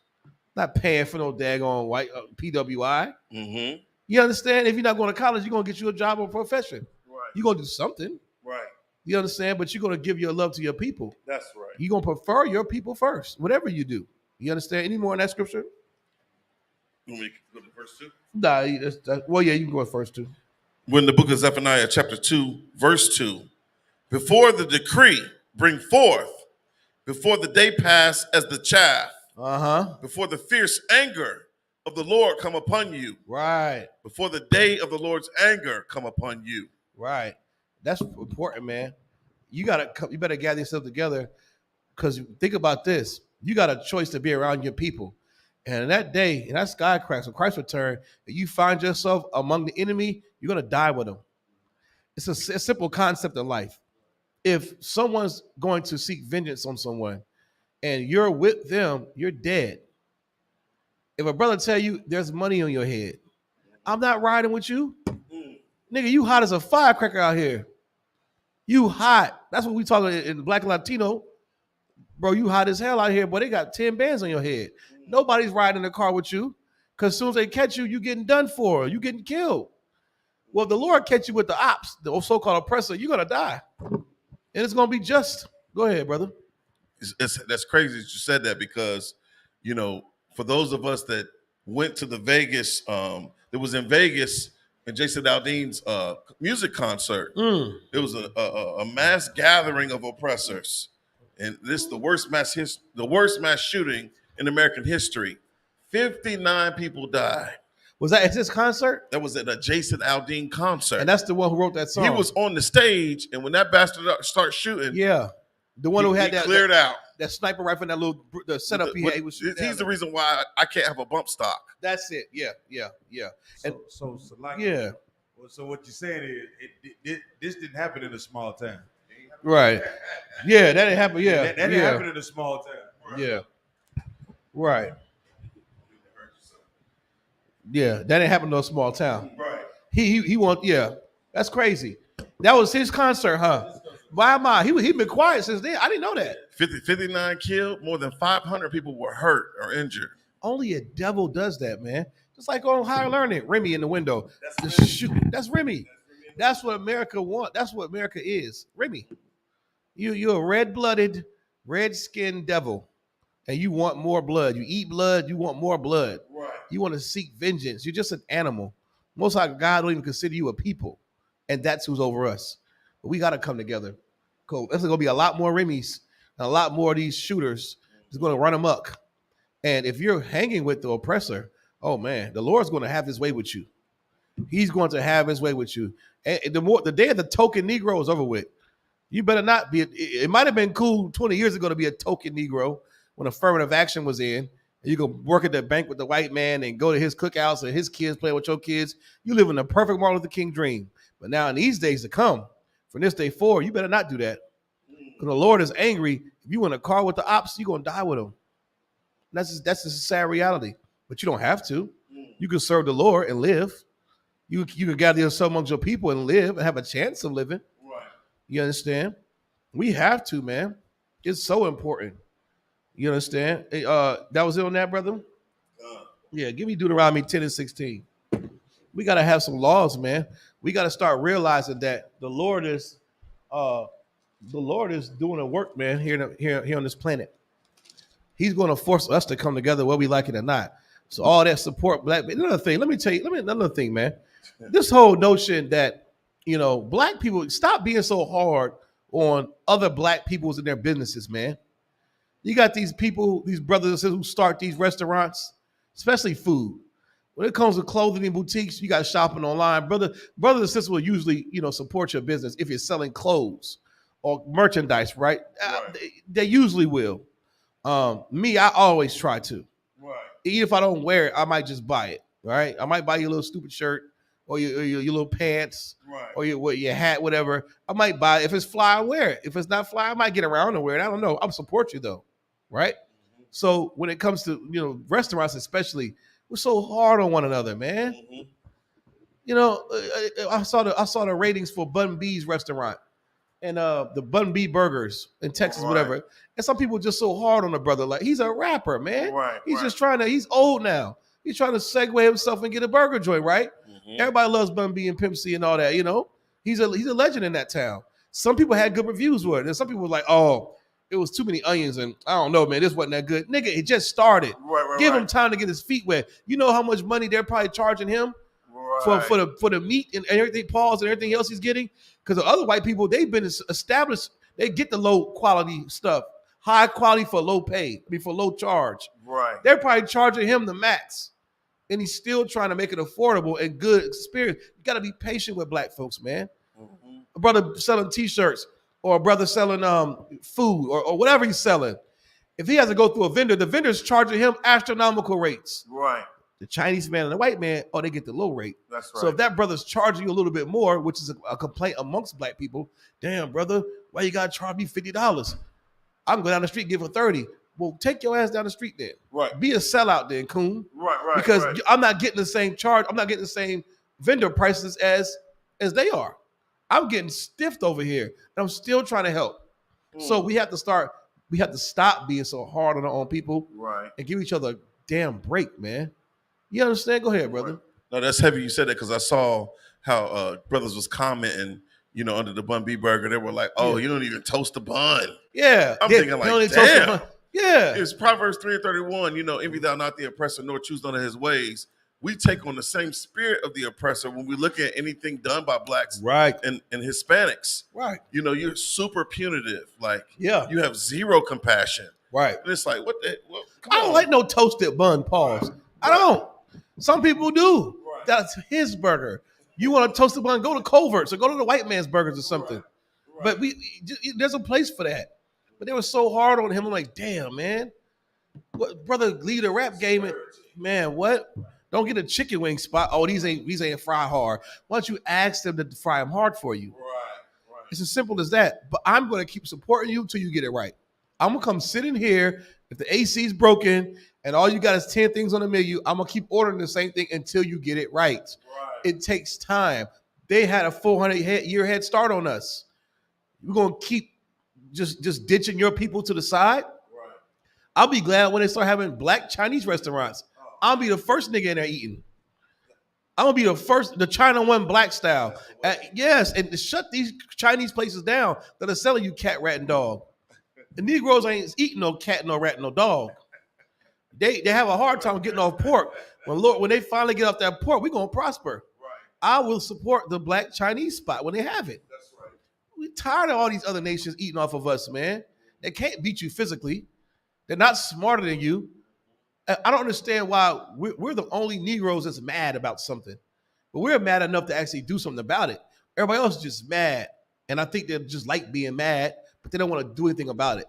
Not paying for no daggone white PWI. Mm-hmm. You understand? If you're not going to college, you're going to get you a job or profession. Right. You're going to do something. Right. You understand? But you're going to give your love to your people. That's right. You're going to prefer your people first, whatever you do. You understand? Any more in that scripture? You want me to go to verse 2? Nah, well, yeah, you can go first too. When the book of Zephaniah, chapter 2, verse 2, before the decree bring forth, before the day pass as the chaff, before the fierce anger of the Lord come upon you. Right. Before the day of the Lord's anger come upon you. Right. That's important, man. You better gather yourself together, because think about this. You got a choice to be around your people. And in that day, in that sky cracks, when Christ return, if you find yourself among the enemy, you're going to die with them. It's a simple concept in life. If someone's going to seek vengeance on someone and you're with them, you're dead. If a brother tell you there's money on your head, I'm not riding with you. Nigga, you hot as a firecracker out here. You hot. That's what we talking in Black and Latino. Bro, you hot as hell out here, but they got 10 bands on your head. Nobody's riding in the car with you. Because as soon as they catch you, you getting done for. You getting killed. Well, the Lord catch you with the ops, the so-called oppressor, you're going to die. And it's going to be just. Go ahead, brother. That's crazy that you said that because, you know, for those of us that went to the Vegas, it was in Vegas in Jason Aldean's music concert. It was a mass gathering of oppressors. And this is the worst mass shooting in American history. 59 people died. Was that at this concert? That was at a Jason Aldean concert. And that's the one who wrote that song. He was on the stage, and when that bastard started shooting, yeah, the one who had that cleared out that sniper rifle, and that little the setup he had. He was he's the reason why I can't have a bump stock. That's it. Yeah. So like, yeah. So what you're saying is this didn't happen in a small town. Right. Yeah, that didn't happen. Yeah. That didn't happen in a small town. Right. Yeah. Right. Yeah, that didn't happen in no small town. Right. He want, yeah. That's crazy. That was his concert, huh? Why am I? He been quiet since then. I didn't know that. 59 killed, more than 500 people were hurt or injured. Only a devil does that, man. Just like on Higher Learning, Remy in the window. That's Remy. That's what America wants. That's what America is. Remy. You're a red-blooded, red-skinned devil. And you want more blood. You eat blood, you want more blood. Right. You want to seek vengeance. You're just an animal. Most of God don't even consider you a people. And that's who's over us. But we got to come together. Cool. There's going to be a lot more Remy's and a lot more of these shooters that's going to run amok. And if you're hanging with the oppressor, oh, man, the Lord's going to have his way with you. He's going to have his way with you. And the day of the token Negro is over with. You better not be. It might have been cool 20 years ago to be a token Negro when affirmative action was in. And you go work at the bank with the white man and go to his cookouts and his kids playing with your kids. You live in the perfect Martin Luther King dream. But now in these days to come, from this day forward, you better not do that. Because the Lord is angry. If you in a car with the ops, you're going to die with them. That's just a sad reality. But you don't have to. You can serve the Lord and live. You can gather yourself amongst your people and live and have a chance of living. Right. You understand? We have to, man. It's so important. You understand? That was it on that, brother? Yeah, give me Deuteronomy 10 and 16. We got to have some laws, man. We got to start realizing that the Lord is doing a work, man, here on this planet. He's going to force us to come together whether we like it or not. So all that support black. Another thing, let me tell you, another thing, man. This whole notion that, black people, stop being so hard on other black peoples in their businesses, man. You got these people, these brothers and sisters who start these restaurants, especially food. When it comes to clothing and boutiques, you got shopping online. Brothers and sisters will usually, support your business if you're selling clothes or merchandise, right? They usually will. Me, I always try to. Right. Even if I don't wear it, I might just buy it, right? I might buy you a little stupid shirt or your little pants, right, or your hat, whatever. I might buy it. If it's fly, I wear it. If it's not fly, I might get around and wear it. I don't know. I'll support you though, right? Mm-hmm. So when it comes to restaurants, especially, we're so hard on one another, man. Mm-hmm. I saw the ratings for Bun B's restaurant and the Bun B burgers in Texas, right, whatever. And some people just so hard on the brother, like he's a rapper, man. Right. He's just he's old now. He's trying to segue himself and get a burger joint, right? Mm-hmm. Everybody loves Bun B and Pimp C and all that, He's a legend in that town. Some people had good reviews for it. And some people were like, oh, it was too many onions and I don't know, man, this wasn't that good. Nigga, it just started. Give him time to get his feet wet. You know how much money they're probably charging him for the meat and everything, paws and everything else he's getting? Because the other white people, they've been established, they get the low quality stuff. High quality for low pay, for low charge. Right. They're probably charging him the max. And he's still trying to make it affordable and good experience. You got to be patient with black folks, man. Mm-hmm. A brother selling T-shirts or a brother selling food or whatever he's selling. If he has to go through a vendor, the vendor's charging him astronomical rates. Right. The Chinese man and the white man, they get the low rate. That's right. So if that brother's charging you a little bit more, which is a complaint amongst black people, damn, brother, why you got to charge me $50? I can go down the street and give her $30. Well, take your ass down the street then. Right. Be a sellout then, coon. Right. Because I'm not getting the same charge. I'm not getting the same vendor prices as they are. I'm getting stiffed over here, and I'm still trying to help. So we have to stop being so hard on our own people, Right. and give each other a damn break, man. You understand? Go ahead, brother. Right. No, that's heavy you said that because I saw how brothers was commenting, under the Bun B Burger. They were like, oh, you don't even toast the bun. Yeah. I'm thinking like, damn. Yeah. It's Proverbs 3:31, envy thou not the oppressor, nor choose none of his ways. We take on the same spirit of the oppressor when we look at anything done by blacks and Hispanics. Right. You're super punitive. Like, you have zero compassion. Right. And it's like, what the? Well, I don't like no toasted bun, pause. Right. I don't. Some people do. Right. That's his burger. You want a toasted bun, go to Covert's or go to the white man's burgers or something. Right. But there's a place for that. But they were so hard on him. I'm like, damn, man. What, brother, lead a rap game. Man, what? Don't get a chicken wing spot. Oh, these ain't fry hard. Why don't you ask them to fry them hard for you? Right. It's as simple as that. But I'm going to keep supporting you until you get it right. I'm going to come sit in here. If the AC is broken and all you got is 10 things on the menu, I'm going to keep ordering the same thing until you get it right. It takes time. They had a 400-year head start on us. We're going to keep just ditching your people to the side. Right. I'll be glad when they start having black Chinese restaurants. I'll be the first nigga in there eating. I'm going to be the first, the China one black style. Yes, and to shut these Chinese places down that are selling you cat, rat, and dog. The Negroes ain't eating no cat, no rat, no dog. They have a hard time getting off pork. When they finally get off that pork, we're going to prosper. Right. I will support the black Chinese spot when they have it. That's right. We're tired of all these other nations eating off of us, man. They can't beat you physically. They're not smarter than you. I don't understand why we're the only Negroes that's mad about something. But we're mad enough to actually do something about it. Everybody else is just mad. And I think they just like being mad, but they don't want to do anything about it.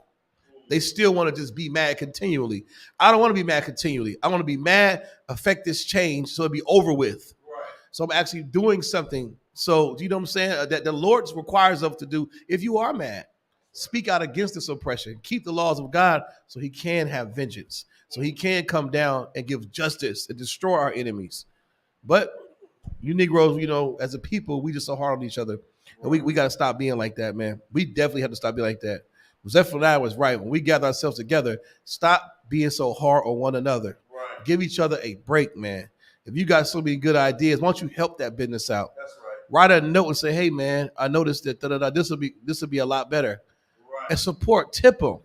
They still want to just be mad continually. I don't want to be mad continually. I want to be mad, affect this change so it'll be over with. Right. So I'm actually doing something. So, do you know what I'm saying? That the Lord requires us to do if you are mad. Speak out against this oppression. Keep the laws of God so he can have vengeance. So he can come down and give justice and destroy our enemies. But you Negroes, as a people, we just so hard on each other. And we got to stop being like that, man. We definitely have to stop being like that. Zephaniah was right. When we gather ourselves together, stop being so hard on one another. Right. Give each other a break, man. If you got so many good ideas, why don't you help that business out? That's right. Write a note and say, hey, man, I noticed that this will be a lot better. Right. And support, tip them.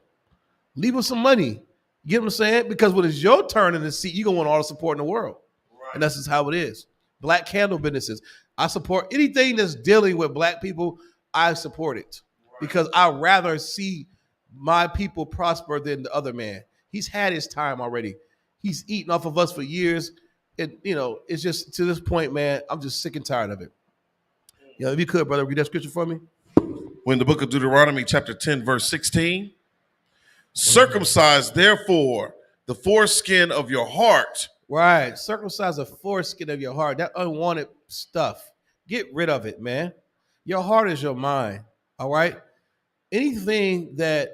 Leave them some money. You get what I'm saying? Because when it's your turn in the seat, you're going to want all the support in the world. Right. And that's just how it is. Black candle businesses. I support anything that's dealing with black people. I support it. Right. Because I'd rather see my people prosper than the other man. He's had his time already. He's eaten off of us for years. And, it's just to this point, man, I'm just sick and tired of it. If you could, brother, read that scripture for me. When the book of Deuteronomy, chapter 10, verse 16, circumcise, therefore, the foreskin of your heart. Right. Circumcise the foreskin of your heart. That unwanted stuff. Get rid of it, man. Your heart is your mind. All right. Anything that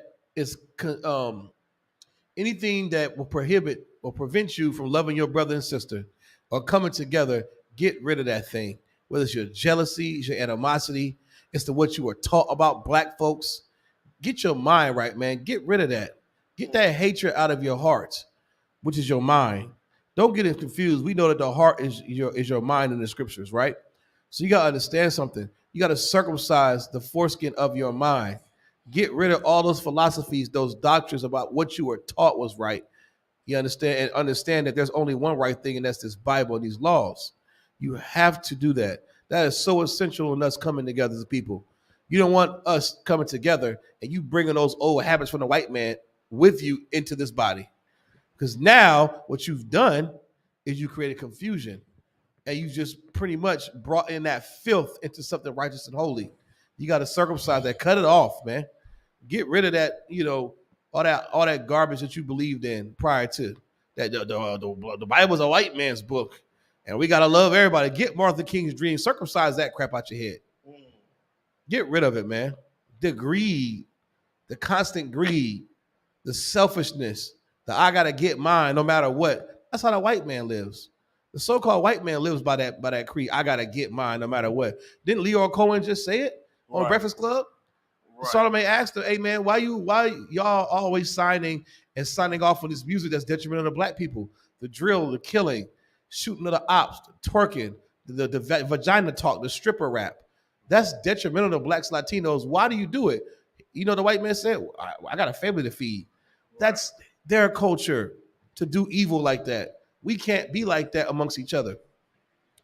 will prohibit or prevent you from loving your brother and sister or coming together, get rid of that thing. Whether it's your jealousy, it's your animosity, it's what you were taught about black folks. Get your mind right, man. Get rid of that. Get that hatred out of your heart, which is your mind. Don't get it confused. We know that the heart is your mind in the scriptures, right? So you got to understand something. You got to circumcise the foreskin of your mind. Get rid of all those philosophies, those doctrines about what you were taught was right. You understand? And understand that there's only one right thing, and that's this Bible and these laws. You have to do that. That is so essential in us coming together as a people. You don't want us coming together and you bringing those old habits from the white man with you into this body. Because now what you've done is you created confusion and you just pretty much brought in that filth into something righteous and holy. You got to circumcise that, cut it off, man. Get rid of that, all that garbage that you believed in prior to that. The Bible's a white man's book, and we gotta love everybody. Get Martha King's dream, circumcise that crap out your head. Get rid of it, man. The greed, the constant greed, the selfishness, the I gotta get mine no matter what. That's how the white man lives. The so-called white man lives by that creed. I gotta get mine no matter what. Didn't Leo Cohen just say it on Breakfast Club? Right. Charlamagne asked him, "Hey man, why y'all always signing off on this music that's detrimental to black people? The drill, the killing, shooting of the ops, the twerking, the vagina talk, the stripper rap. That's detrimental to blacks, Latinos. Why do you do it?" You know, the white man said, I got a family to feed. That's their culture to do evil like that. We can't be like that amongst each other.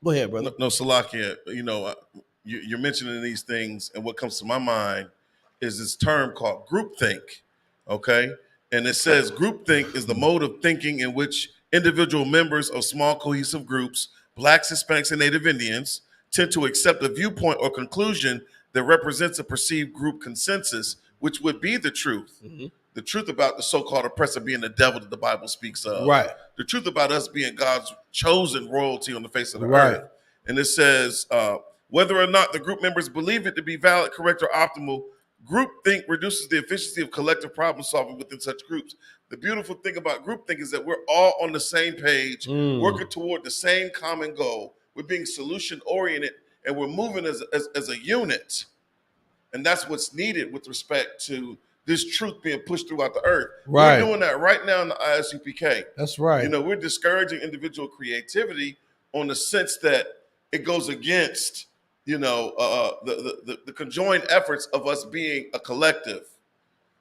Go ahead, brother. No, Salakia, you know, you're mentioning these things, and what comes to my mind is this term called groupthink, okay? And it says groupthink is the mode of thinking in which individual members of small cohesive groups, blacks, Hispanics, and Native Indians, tend to accept a viewpoint or conclusion that represents a perceived group consensus, which would be the truth. Mm-hmm. The truth about the so-called oppressor being the devil that the Bible speaks of. Right. The truth about us being God's chosen royalty on the face of the earth. And it says, whether or not the group members believe it to be valid, correct, or optimal, groupthink reduces the efficiency of collective problem solving within such groups. The beautiful thing about groupthink is that we're all on the same page, working toward the same common goal. We're being solution-oriented, and we're moving as a unit. And that's what's needed with respect to this truth being pushed throughout the earth. Right. We're doing that right now in the ISUPK. That's right. You know, we're discouraging individual creativity on the sense that it goes against, you know, the conjoined efforts of us being a collective.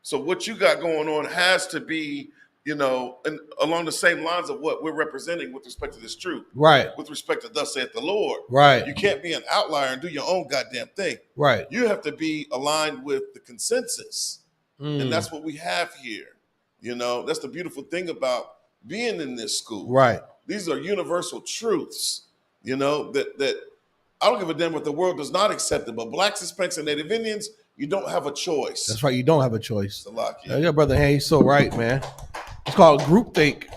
So what you got going on has to be, you know, and along the same lines of what we're representing with respect to this truth. Right. With respect to thus saith the Lord. Right. You can't be an outlier and do your own goddamn thing. Right. You have to be aligned with the consensus. And that's what we have here. You know, that's the beautiful thing about being in this school. Right. These are universal truths, you know, that I don't give a damn what the world does not accept it, but blacks, Hispanics, and Native Indians, you don't have a choice. That's right. You don't have a choice. Yeah, brother, hey, he's so right, man. It's called groupthink.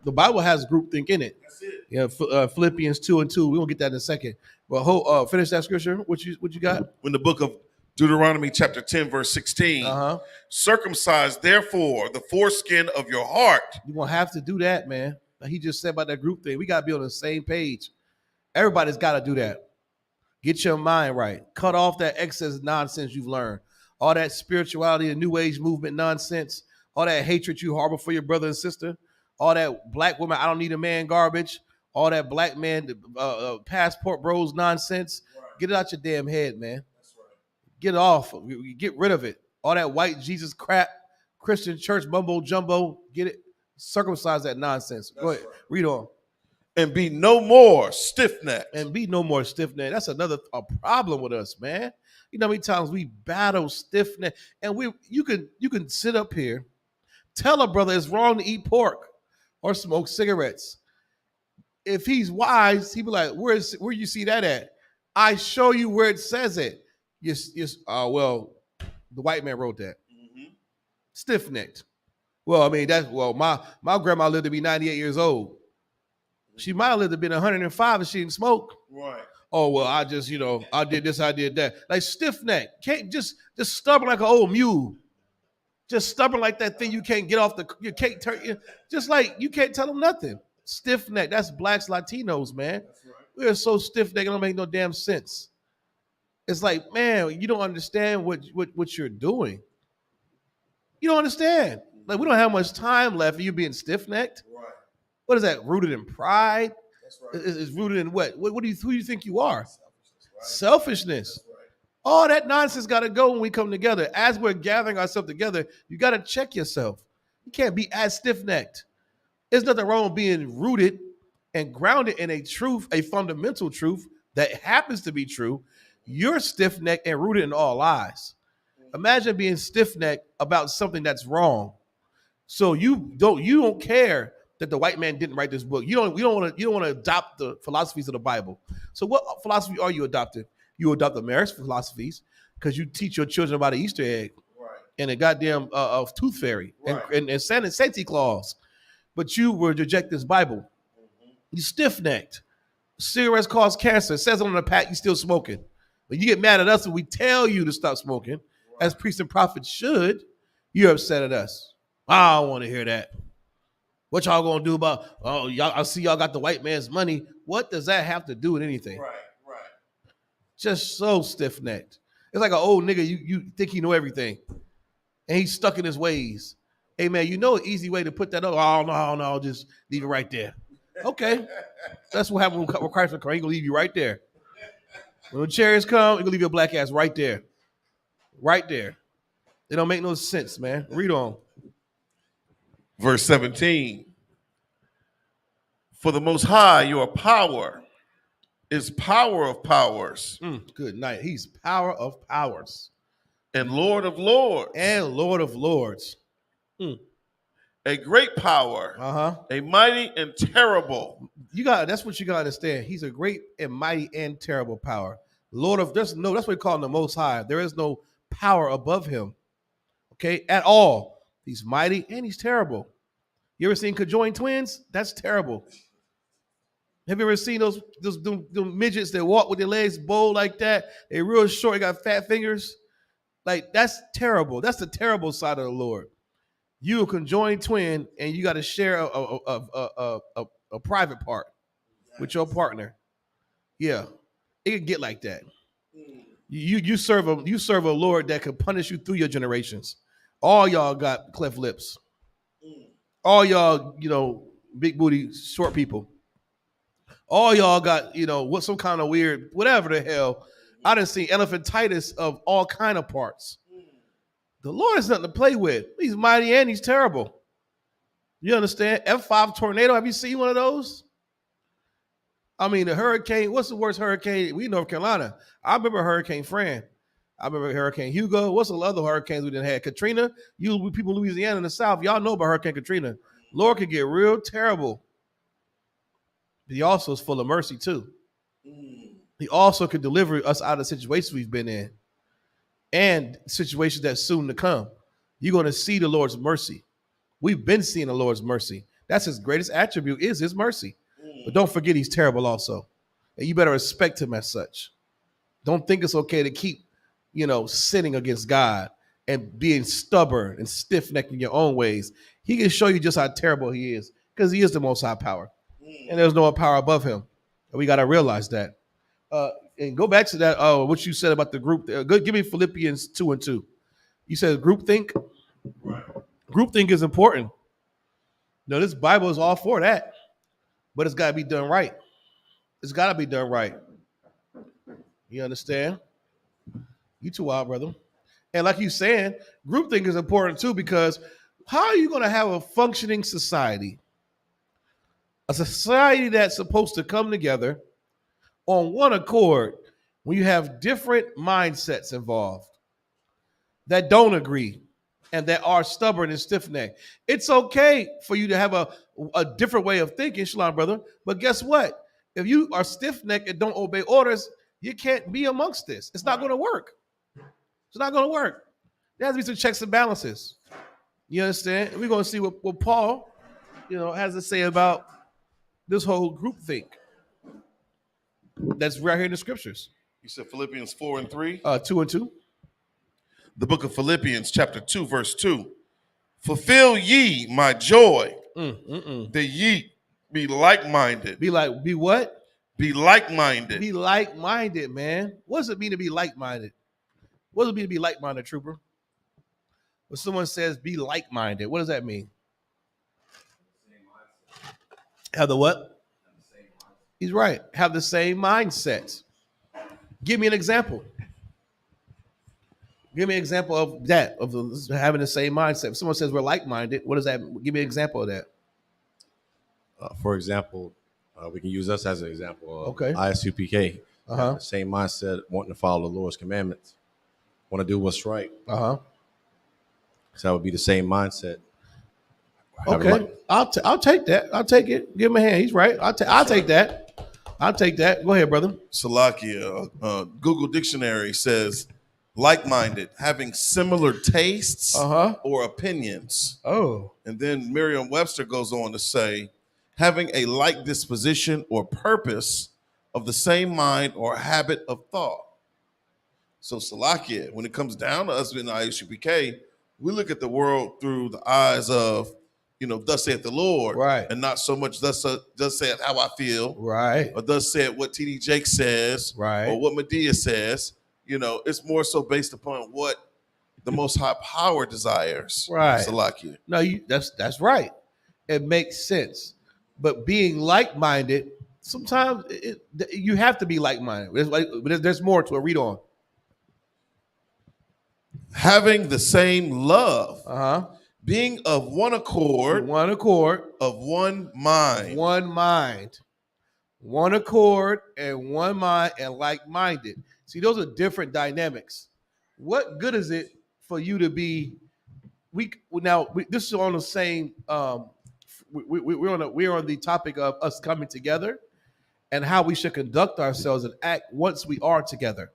The Bible has groupthink in it. That's it. Yeah, Philippians 2:2. We won't get that in a second. But finish that scripture. What you got? In the book of Deuteronomy chapter 10, verse 16. Circumcise, therefore, the foreskin of your heart. You're going to have to do that, man. Like he just said about that group thing. We got to be on the same page. Everybody's got to do that. Get your mind right. Cut off that excess nonsense you've learned. All that spirituality and New Age movement nonsense. All that hatred you harbor for your brother and sister. All that black woman, I don't need a man garbage. All that black man passport bros nonsense. Right. Get it out your damn head, man. That's right. Get it off. Get rid of it. All that white Jesus crap, Christian church mumbo jumbo. Get it. Circumcise that nonsense. That's Go ahead. Right. Read on. And be no more stiff-necked. And be no more stiff-necked. That's a problem with us, man. You know how many times we battle stiff-necked, and you can sit up here, tell a brother it's wrong to eat pork or smoke cigarettes. If he's wise, he'd be like, where you see that at? I show you where it says it. Well, the white man wrote that. Mm-hmm. Stiff-necked. Well, I mean, my grandma lived to be 98 years old. She might have lived to be 105 if she didn't smoke. Right. Oh, well, I just, I did this, I did that. Like stiff-necked. Can't just stubborn like an old mule. Just stubborn like that thing you can't get off you can't turn, just like you can't tell them nothing. Stiff-necked. That's blacks, Latinos, man. That's right. We are so stiff-necked, it don't make no damn sense. It's like, man, you don't understand what you're doing. You don't understand. Like, we don't have much time left for you being stiff-necked. Right. What is that? Rooted in pride? That's right. It's rooted in what? Who do you think you are? Selfishness. Right. All that nonsense got to go when we come together. As we're gathering ourselves together, you got to check yourself. You can't be as stiff-necked. There's nothing wrong with being rooted and grounded in a truth, a fundamental truth that happens to be true. You're stiff-necked and rooted in all lies. Imagine being stiff-necked about something that's wrong. So you don't care that the white man didn't write this book. You don't want to adopt the philosophies of the Bible. So what philosophy are you adopting? You adopt American philosophies because you teach your children about an Easter egg, right, and a goddamn tooth fairy, right, and Santa Claus. But you will reject this Bible. Mm-hmm. You stiff-necked. Cigarettes cause cancer. It says on the pack you still smoking. But you get mad at us when we tell you to stop smoking, right, as priests and prophets should. You're upset at us. I don't want to hear that. What y'all gonna do about? Oh, y'all! I see y'all got the white man's money. What does that have to do with anything? Right. Just so stiff necked. It's like an old nigga. You think he know everything, and he's stuck in his ways. Hey man, you know an easy way to put that up. Oh no, just leave it right there. Okay, that's what happened when Christ will come. He gonna leave you right there. When the chariots come, he gonna leave your black ass right there, right there. It don't make no sense, man. Read on. Verse 17. For the Most High, your power is power of powers. Good night. He's power of powers. And Lord of lords. And Lord of lords. A great power. A mighty and terrible. That's what you gotta understand. He's a great and mighty and terrible power. Lord of that's what we call him the Most High. There is no power above him. Okay, at all. He's mighty and he's terrible. You ever seen conjoined twins? That's terrible. Have you ever seen those midgets that walk with their legs bowed like that? They're real short, they got fat fingers. Like, that's terrible. That's the terrible side of the Lord. You a conjoined twin and you got to share a private part with your partner. Yeah, it can get like that. You serve a Lord that can punish you through your generations. All y'all got cleft lips. All y'all, big booty, short people. All y'all got, what some kind of weird, whatever the hell. I done seen elephantitis of all kind of parts. The Lord is nothing to play with. He's mighty and he's terrible. You understand? F5 tornado. Have you seen one of those? I mean, the hurricane. What's the worst hurricane? We in North Carolina. I remember Hurricane Fran. I remember Hurricane Hugo. What's the other hurricanes we didn't have? Katrina. You people in Louisiana in the South, y'all know about Hurricane Katrina. Lord could get real terrible. But he also is full of mercy too. He also could deliver us out of situations we've been in and situations that's soon to come. You're going to see the Lord's mercy. We've been seeing the Lord's mercy. That's his greatest attribute is his mercy. But don't forget he's terrible also. And you better respect him as such. Don't think it's okay to keep, sinning against God and being stubborn and stiff-necked in your own ways. He can show you just how terrible he is because he is the Most High power. And there's no power above him. And we got to realize that. And go back to that, what you said about the group. Give me Philippians 2:2. You said groupthink? Right. Groupthink is important. No, this Bible is all for that. But it's got to be done right. It's got to be done right. You understand? You too wild, brother. And like you saying, groupthink is important too because how are you going to have a functioning society? A society that's supposed to come together on one accord when you have different mindsets involved that don't agree and that are stubborn and stiff-necked. It's okay for you to have a different way of thinking, Shalom, brother. But guess what? If you are stiff-necked and don't obey orders, you can't be amongst this. It's not going to work. It's not going to work. There has to be some checks and balances. You understand? We're going to see what Paul, has to say about this whole group thing. That's right here in the scriptures. You said Philippians 4:3? 2:2. The book of Philippians, chapter 2, verse 2. Fulfill ye my joy, that ye be like-minded. Be what? Be like-minded. Be like-minded, man. What does it mean to be like-minded? What does it mean to be like-minded, trooper? When someone says be like-minded, what does that mean? Have the what? He's right. Have the same mindset. Give me an example. Give me an example of that, of having the same mindset. If someone says we're like-minded, what does that? Give me an example of that. For example, we can use us as an example. Okay. Isupk. The same mindset, wanting to follow the Lord's commandments, want to do what's right. So that would be the same mindset. Okay, I'll take that. I'll take it. Give him a hand. He's right. I'll take that. I'll take that. Go ahead, brother. Salakia, Google Dictionary says like-minded, having similar tastes or opinions. Oh. And then Merriam-Webster goes on to say, having a like disposition or purpose of the same mind or habit of thought. So Salakia, when it comes down to us in ISUPK, we look at the world through the eyes of, thus saith the Lord, right, and not so much thus saith how I feel, right, or thus saith what TD Jake says, right, or what Medea says. It's more so based upon what the Most High Power desires. right. Salakia. No, that's right. It makes sense. But being like-minded, sometimes you have to be like-minded. There's more to it. Read on. Having the same love. Uh-huh. Being of one accord. One accord. Of one mind. One mind. One accord and one mind and like-minded. See, those are different dynamics. What good is it for you to be? This is on the same. We're on the topic of us coming together and how we should conduct ourselves and act once we are together.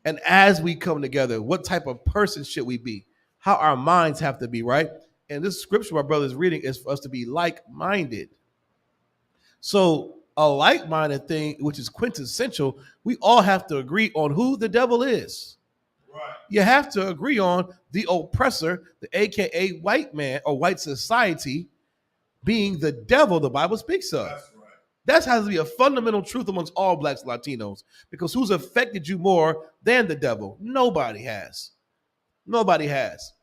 And as we come together, what type of person should we be? How our minds have to be, right? And this scripture my brother is reading is for us to be like-minded. So a like-minded thing, which is quintessential, we all have to agree on who the devil is. Right. You have to agree on the oppressor, the AKA white man or white society being the devil the Bible speaks of. That's right. That has to be a fundamental truth amongst all blacks and Latinos, because who's affected you more than the devil? Nobody has. Nobody has.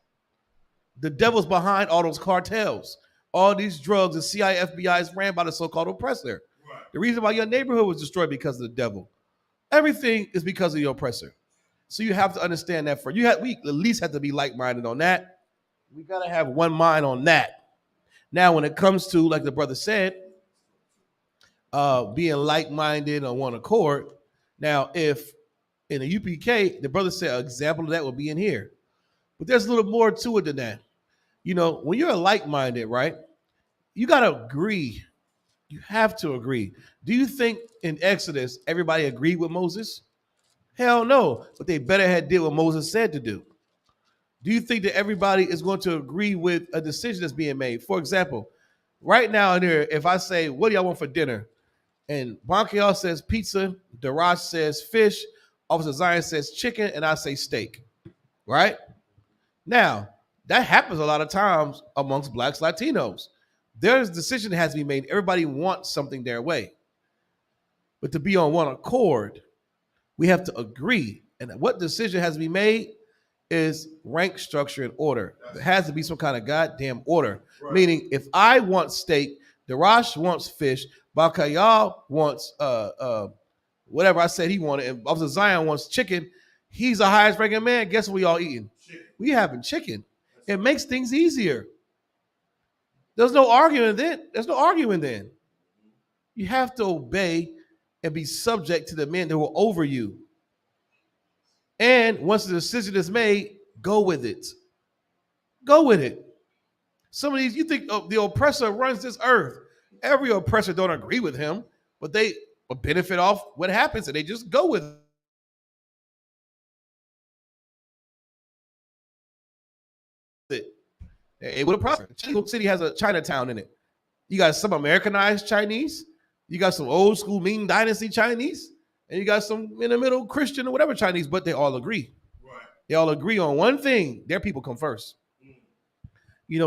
The devil's behind all those cartels, all these drugs, and CIA, FBI is ran by the so-called oppressor. Right. The reason why your neighborhood was destroyed because of the devil. Everything is because of the oppressor. So you have to understand that. We at least have to be like-minded on that. We got to have one mind on that. Now, when it comes to, like the brother said, being like-minded on one accord. Now, if in the UPK, the brother said an example of that would be in here. But there's a little more to it than that. When you're like-minded, right, you got to agree. You have to agree. Do you think in Exodus, everybody agreed with Moses? Hell no. But they better had did what Moses said to do. Do you think that everybody is going to agree with a decision that's being made? For example, right now in here, if I say, what do y'all want for dinner? And Bonkiel says pizza, Darash says fish, Officer Zion says chicken, and I say steak, right? Now, that happens a lot of times amongst blacks, Latinos. There's a decision that has to be made. Everybody wants something their way. But to be on one accord, we have to agree. And what decision has to be made is rank, structure, and order. There has to be some kind of goddamn order. Right. Meaning, if I want steak, Darash wants fish, Bakayal wants whatever I said he wanted, and Officer Zion wants chicken, he's the highest ranking man. Guess what we all eating? Chicken. We having chicken. It makes things easier. There's no argument then. You have to obey and be subject to the men that were over you. And once the decision is made, go with it. Go with it. Some of these, you think the oppressor runs this earth. Every oppressor don't agree with him, but they benefit off what happens, and they just go with it. It would have prospered. Chico City has a Chinatown in it. You got some Americanized Chinese. You got some old school Ming Dynasty Chinese. And you got some in the middle Christian or whatever Chinese, but they all agree. Right. They all agree on one thing. Their people come first.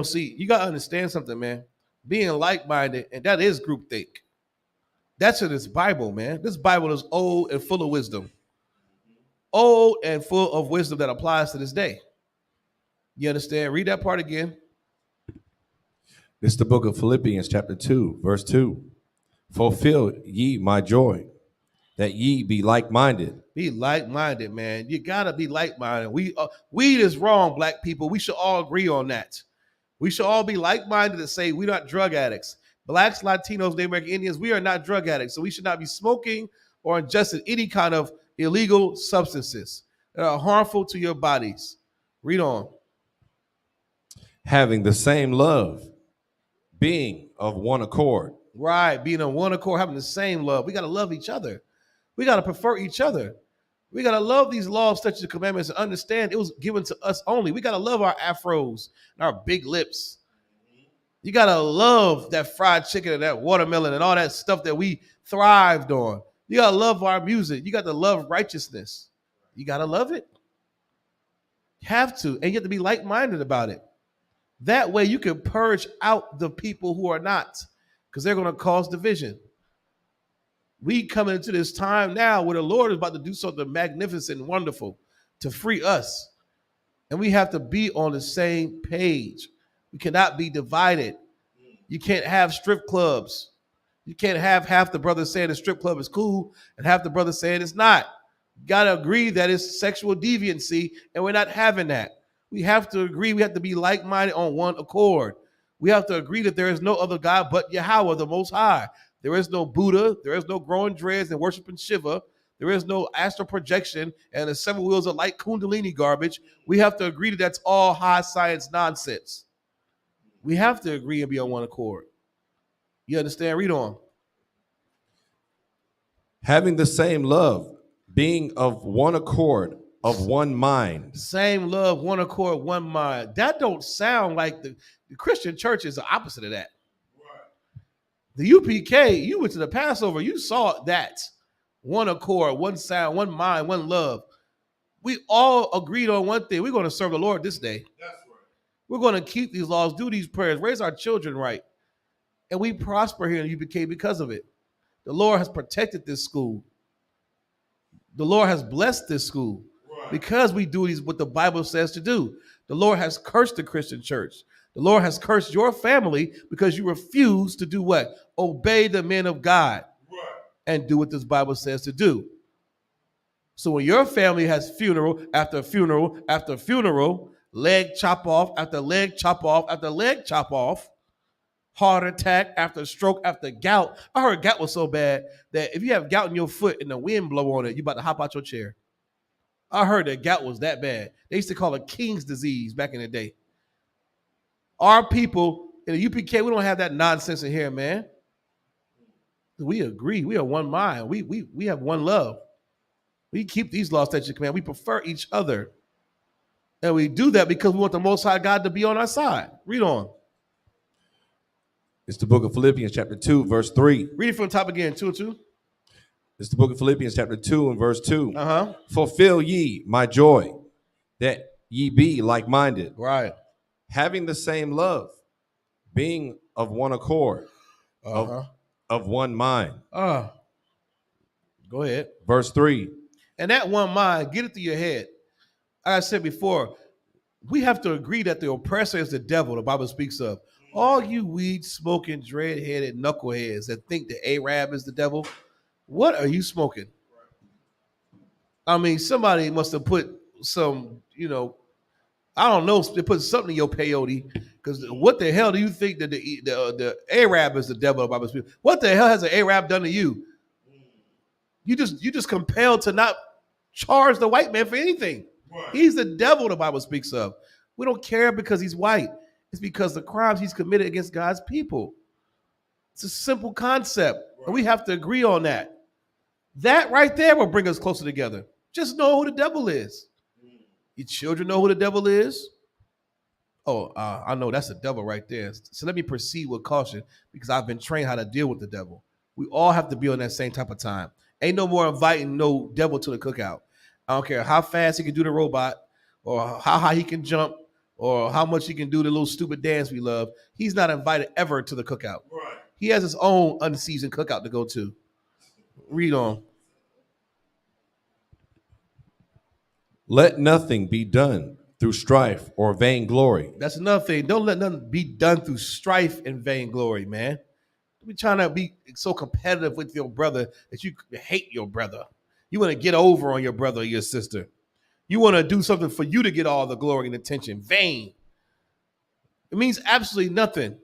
See, you got to understand something, man. Being like-minded, and that is groupthink. That's in this Bible, man. This Bible is old and full of wisdom. Old and full of wisdom that applies to this day. You understand? Read that part again. This is the book of Philippians, chapter 2, verse 2. Fulfill ye my joy, that ye be like-minded. Be like-minded, man. You gotta be like-minded. Weed is wrong, black people. We should all agree on that. We should all be like-minded and say we're not drug addicts. Blacks, Latinos, Native American Indians, we are not drug addicts. So we should not be smoking or ingesting any kind of illegal substances that are harmful to your bodies. Read on. Having the same love, being of one accord. Right, being on one accord, having the same love. We got to love each other. We got to prefer each other. We got to love these laws, statutes, and commandments, and understand it was given to us only. We got to love our afros and our big lips. You got to love that fried chicken and that watermelon and all that stuff that we thrived on. You got to love our music. You got to love righteousness. You got to love it. You have to, and you have to be like-minded about it. That way you can purge out the people who are not, because they're going to cause division. We coming into this time now where the Lord is about to do something magnificent and wonderful to free us. And we have to be on the same page. We cannot be divided. You can't have strip clubs. You can't have half the brothers saying the strip club is cool and half the brothers saying it's not. You got to agree that it's sexual deviancy, and we're not having that. We have to agree. We have to be like-minded on one accord. We have to agree that there is no other God but Yahweh, the Most High. There is no Buddha. There is no growing dreads and worshiping Shiva. There is no astral projection and the 7 wheels of light Kundalini garbage. We have to agree that that's all high science nonsense. We have to agree and be on one accord. You understand? Read on. Having the same love, being of one accord, of one mind. Same love, one accord, one mind. That don't sound like the Christian church is the opposite of that. The UPK, you went to the Passover, you saw that. One accord, one sound, one mind, one love. We all agreed on one thing. We're going to serve the Lord this day. That's right. We're going to keep these laws, do these prayers, raise our children right. And we prosper here in UPK because of it. The Lord has protected this school. The Lord has blessed this school because we do what the Bible says to do. The Lord has cursed the Christian church. The Lord has cursed your family because you refuse to do what? Obey the men of God and do what this Bible says to do. So when your family has funeral after funeral after funeral, leg chop off after leg chop off after leg chop off, heart attack after stroke after gout. I heard gout was so bad that if you have gout in your foot and the wind blow on it, you about to hop out your chair. I heard that gout was that bad. They used to call it King's disease back in the day. Our people in the UPK, we don't have that nonsense in here, man. We agree. We are one mind. We have one love. We keep these laws, statutes, and commands. We prefer each other. And we do that because we want the Most High God to be on our side. Read on. It's the book of Philippians chapter 2, verse 3. Read it from the top again, 2 and 2. It's the book of Philippians chapter 2 and verse 2. Fulfill ye my joy, that ye be like-minded. Right. Having the same love, being of one accord, of one mind. Go ahead. Verse 3. And that one mind, get it through your head. Like I said before, we have to agree that the oppressor is the devil, the Bible speaks of. All you weed-smoking, dread-headed knuckleheads that think the Arab is the devil, what are you smoking? I mean, somebody must have put some, I don't know, they put something in your peyote, because what the hell do you think that the Arab is the devil, the Bible speaks? What the hell has an Arab done to you? You just compelled to not charge the white man for anything. Right. He's the devil the Bible speaks of. We don't care because he's white. It's because the crimes he's committed against God's people. It's a simple concept, and we have to agree on that. That right there will bring us closer together. Just know who the devil is. Your children know who the devil is. I know that's the devil right there. So let me proceed with caution because I've been trained how to deal with the devil. We all have to be on that same type of time. Ain't no more inviting no devil to the cookout. I don't care how fast he can do the robot or how high he can jump or how much he can do the little stupid dance we love. He's not invited ever to the cookout. Right. He has his own unseasoned cookout to go to. Read on. Let nothing be done through strife or vainglory. That's another thing. Don't let nothing be done through strife and vainglory, man. Don't be trying to be so competitive with your brother that you hate your brother. You want to get over on your brother or your sister. You want to do something for you to get all the glory and attention. Vain. It means absolutely nothing.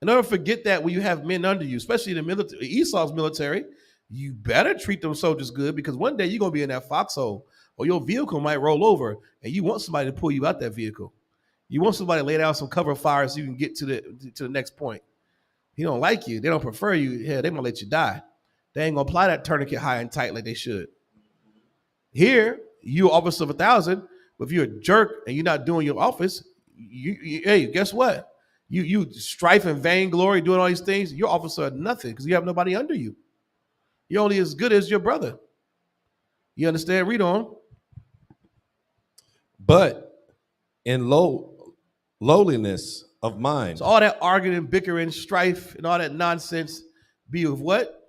And never forget that when you have men under you, especially the military, Esau's military, you better treat them soldiers good because one day you're going to be in that foxhole or your vehicle might roll over and you want somebody to pull you out that vehicle. You want somebody to lay down some cover fire so you can get to the next point. He don't like you. They don't prefer you. Yeah, they're going to let you die. They ain't going to apply that tourniquet high and tight like they should. Here, you officer of 1,000, but if you're a jerk and you're not doing your office, hey, guess what? You strife and vainglory doing all these things, you're officer of nothing because you have nobody under you. You're only as good as your brother. You understand? Read on. But in lowliness of mind. So all that arguing, bickering, strife, and all that nonsense be of what?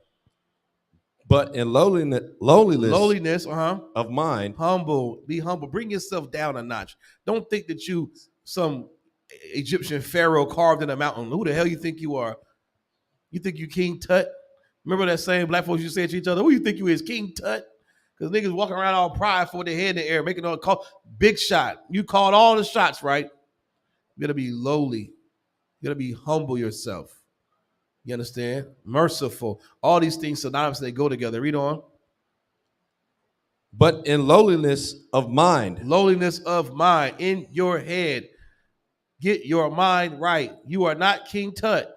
But in lowliness of mind. Humble. Be humble. Bring yourself down a notch. Don't think that you some Egyptian pharaoh carved in a mountain. Who the hell you think you are? You think you King Tut? Remember that same black folks you said to each other, who you think you is, King Tut? Because niggas walking around all prideful with their head in the air, making all call. Big shot. You called all the shots, right? You gotta be lowly. You gotta be humble yourself. You understand? Merciful. All these things synonymous, they go together. Read on. But in lowliness of mind. Lowliness of mind in your head. Get your mind right. You are not King Tut.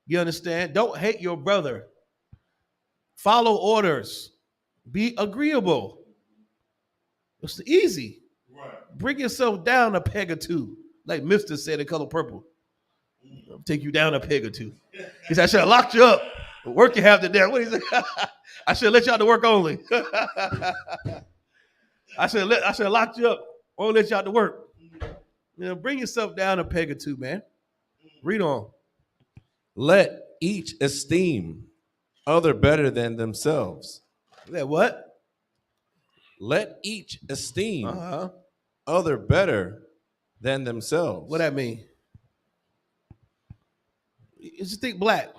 You understand? Don't hate your brother. Follow orders. Be agreeable. It's easy. Right. Bring yourself down a peg or two, like Mr. said in Color Purple. I'll take you down a peg or two. He said, I should have locked you up. The work you have to do. What he said? I should have let you out to work only. I should have locked you up. Only let you out to work. You know, bring yourself down a peg or two, man. Read on. Let each esteem other better than themselves. Let what? Let each esteem other better than themselves. What that mean? Just think black.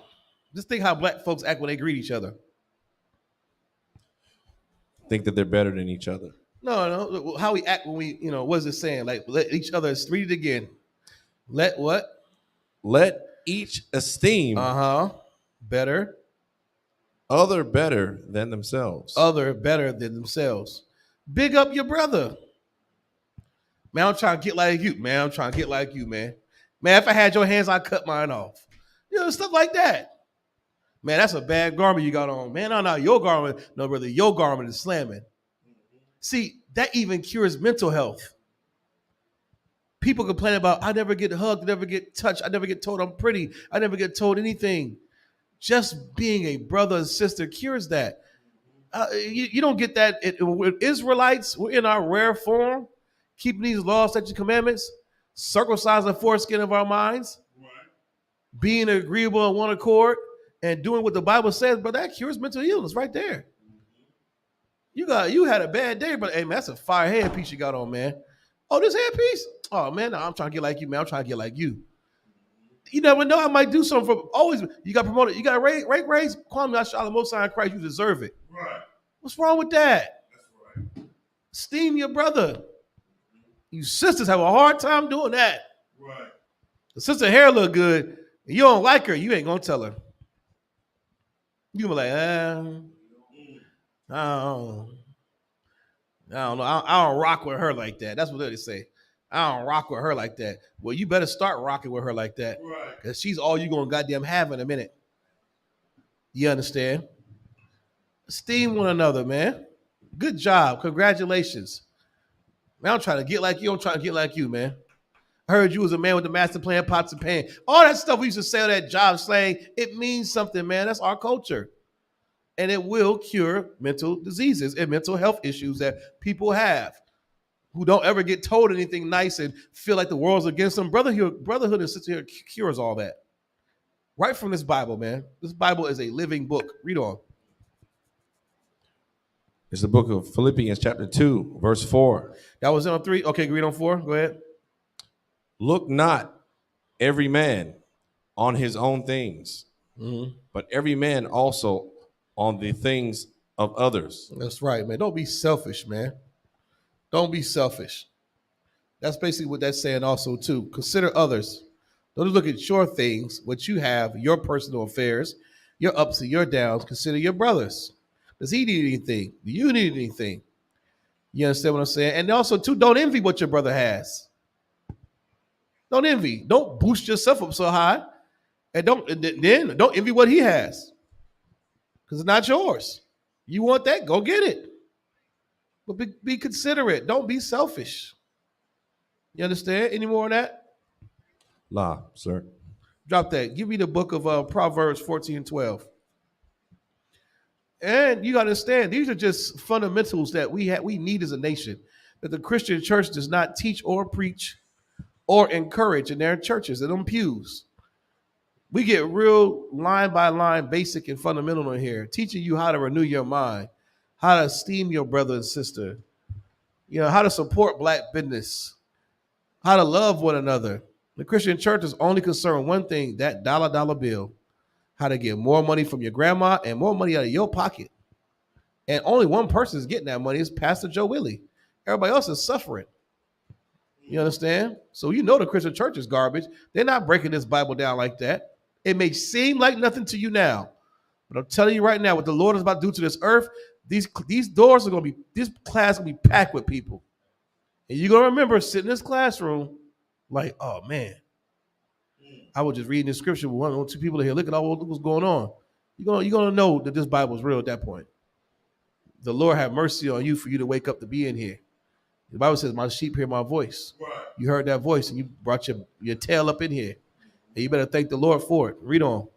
Just think how black folks act when they greet each other. Think that they're better than each other. No. How we act when we, what is it saying? Like, let each other, read it again. Let what? Let each esteem better. Other better than themselves. Other better than themselves. Big up your brother. Man, I'm trying to get like you. Man, I'm trying to get like you, man. Man, if I had your hands, I'd cut mine off. Stuff like that. Man, that's a bad garment you got on. Man, no, your garment. No, brother, your garment is slamming. See, that even cures mental health. People complain about, I never get hugged, I never get touched, I never get told I'm pretty, I never get told anything. Just being a brother and sister cures that. You don't get that. With Israelites, we're in our rare form, keeping these laws, statutes, commandments, circumcising the foreskin of our minds, being agreeable in one accord, and doing what the Bible says, but that cures mental illness right there. You had a bad day, but hey, man, that's a fire headpiece you got on, man. Oh, this headpiece? Oh, man, no, I'm trying to get like you, man. I'm trying to get like you. You never know. I might do something for always. You got promoted. You got raise. Call me, I shall the Most High in Christ. You deserve it. Right. What's wrong with that? That's right. Esteem your brother. You sisters have a hard time doing that. Right. The sister hair look good, and you don't like her. You ain't gonna tell her. You be like, I don't know. I don't rock with her like that. That's what they say. I don't rock with her like that. Well, you better start rocking with her like that. Right. Because she's all you gonna goddamn have in a minute. You understand? Esteem one another, man. Good job. Congratulations. Man, I'm trying to get like you. I'm trying to get like you, man. I heard you was a man with the master plan, pots and pan. All that stuff we used to say on that job slang, it means something, man. That's our culture. And it will cure mental diseases and mental health issues that people have who don't ever get told anything nice and feel like the world's against them. Brotherhood and sisterhood cures all that. Right from this Bible, man. This Bible is a living book. Read on. It's the book of Philippians chapter 2, verse 4. That was on 3. Okay, read on 4. Go ahead. Look not every man on his own things, but every man also on the things of others. That's right, man. Don't be selfish, man. Don't be selfish. That's basically what that's saying also, too. Consider others. Don't just look at your things, what you have, your personal affairs, your ups and your downs. Consider your brothers. Does he need anything? Do you need anything? You understand what I'm saying? And also, too, don't envy what your brother has. Don't envy. Don't boost yourself up so high. And don't envy what he has. Because it's not yours. You want that? Go get it. But be considerate. Don't be selfish. You understand? Any more on that? La, sir. Drop that. Give me the book of Proverbs 14 and 12. And you got to understand, these are just fundamentals that we need as a nation. that the Christian church does not teach or preach or encourage in their churches, in them pews. We get real line by line, basic and fundamental in here, teaching you how to renew your mind, how to esteem your brother and sister, how to support black business, how to love one another. The Christian church is only concerned with one thing, that dollar bill, how to get more money from your grandma and more money out of your pocket. And only one person is getting that money, is Pastor Joe Willie. Everybody else is suffering. You understand? So the Christian church is garbage. They're not breaking this Bible down like that. It may seem like nothing to you now, but I'm telling you right now, what the Lord is about to do to this earth, these doors are going to be, this class will be packed with people. And you're going to remember sitting in this classroom like, oh man, I was just reading the scripture with one or two people here. Look at all what's going on. You're going to know that this Bible is real at that point. The Lord have mercy on you for you to wake up to be in here. The Bible says, my sheep hear my voice. Right. You heard that voice and you brought your tail up in here. And you better thank the Lord for it. Read on.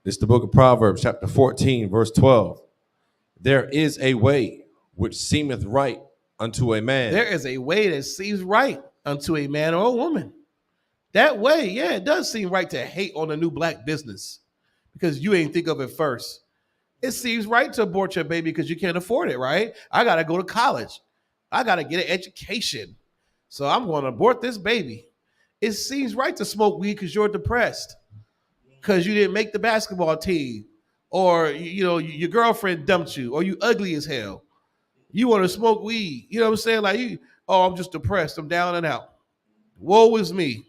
This is the book of Proverbs, chapter 14, verse 12. There is a way which seemeth right unto a man. There is a way that seems right unto a man or a woman. That way, yeah, it does seem right to hate on a new black business because you ain't think of it first. It seems right to abort your baby because you can't afford it, right? I got to go to college. I got to get an education. So I'm going to abort this baby. It seems right to smoke weed because you're depressed, because you didn't make the basketball team, or your girlfriend dumped you, or you ugly as hell. You want to smoke weed. You know what I'm saying? Like, I'm just depressed. I'm down and out. Woe is me.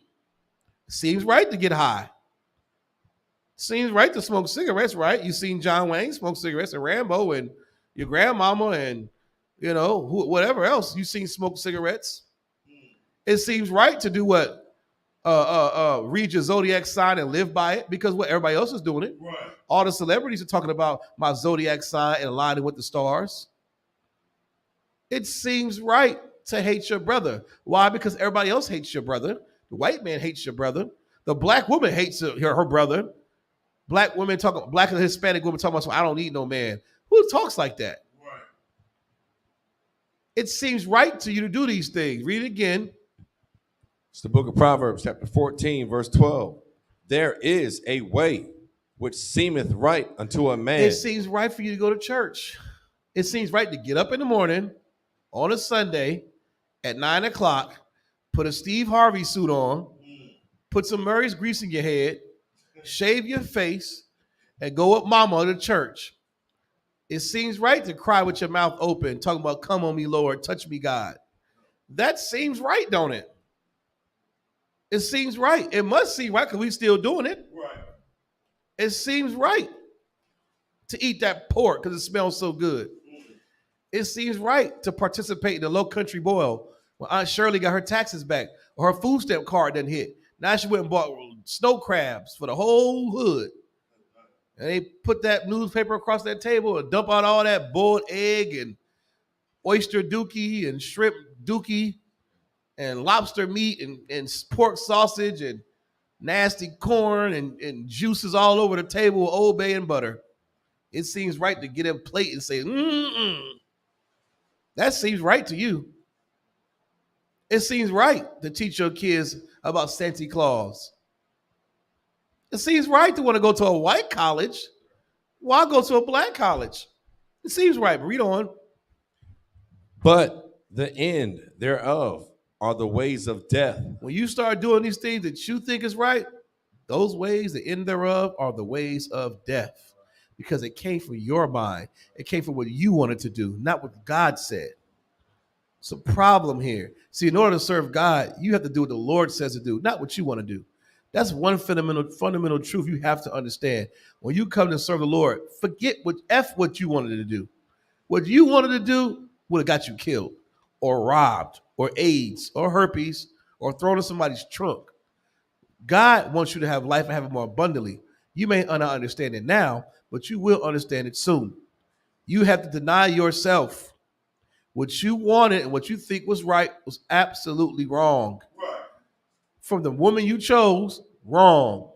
Seems right to get high. Seems right to smoke cigarettes, right? You seen John Wayne smoke cigarettes, and Rambo, and your grandmama, and whatever else you seen smoke cigarettes. It seems right to do what? Read your zodiac sign and live by it, because everybody else is doing it. Right. All the celebrities are talking about my zodiac sign and aligning with the stars. It seems right to hate your brother. Why? Because everybody else hates your brother. The white man hates your brother. The black woman hates her brother. Black and Hispanic women talking about, I don't need no man. Who talks like that? Right. It seems right to you to do these things. Read it again. It's the book of Proverbs, chapter 14, verse 12. There is a way which seemeth right unto a man. It seems right for you to go to church. It seems right to get up in the morning on a Sunday at 9 o'clock, put a Steve Harvey suit on, put some Murray's grease in your head, shave your face, and go up mama to church. It seems right to cry with your mouth open, talking about, come on me, Lord, touch me, God. That seems right, don't it? It seems right. It must seem right because we still doing it. Right. It seems right to eat that pork because it smells so good. It seems right to participate in the Low Country Boil when Aunt Shirley got her taxes back or her food stamp card didn't hit. Now she went and bought snow crabs for the whole hood. And they put that newspaper across that table and dump out all that boiled egg and oyster dookie and shrimp dookie and lobster meat and pork sausage and nasty corn and juices all over the table with Old Bay and butter. It seems right to get a plate and say, That seems right to you. It seems right to teach your kids about Santa Claus. It seems right to want to go to a white college. Why go to a black college? It seems right, but read on. But the end thereof are the ways of death. When you start doing these things that you think is right, those ways, the end thereof, are the ways of death. Because it came from your mind. It came from what you wanted to do, not what God said. It's a problem here. See, in order to serve God, you have to do what the Lord says to do, not what you want to do. That's one fundamental truth you have to understand. When you come to serve the Lord, forget what you wanted to do. What you wanted to do would have got you killed or robbed or AIDS or herpes or thrown in somebody's trunk. God wants you to have life and have it more abundantly. You may not understand it now, but you will understand it soon. You have to deny yourself. What you wanted and what you think was right was absolutely wrong. Right. From the woman you chose, wrong.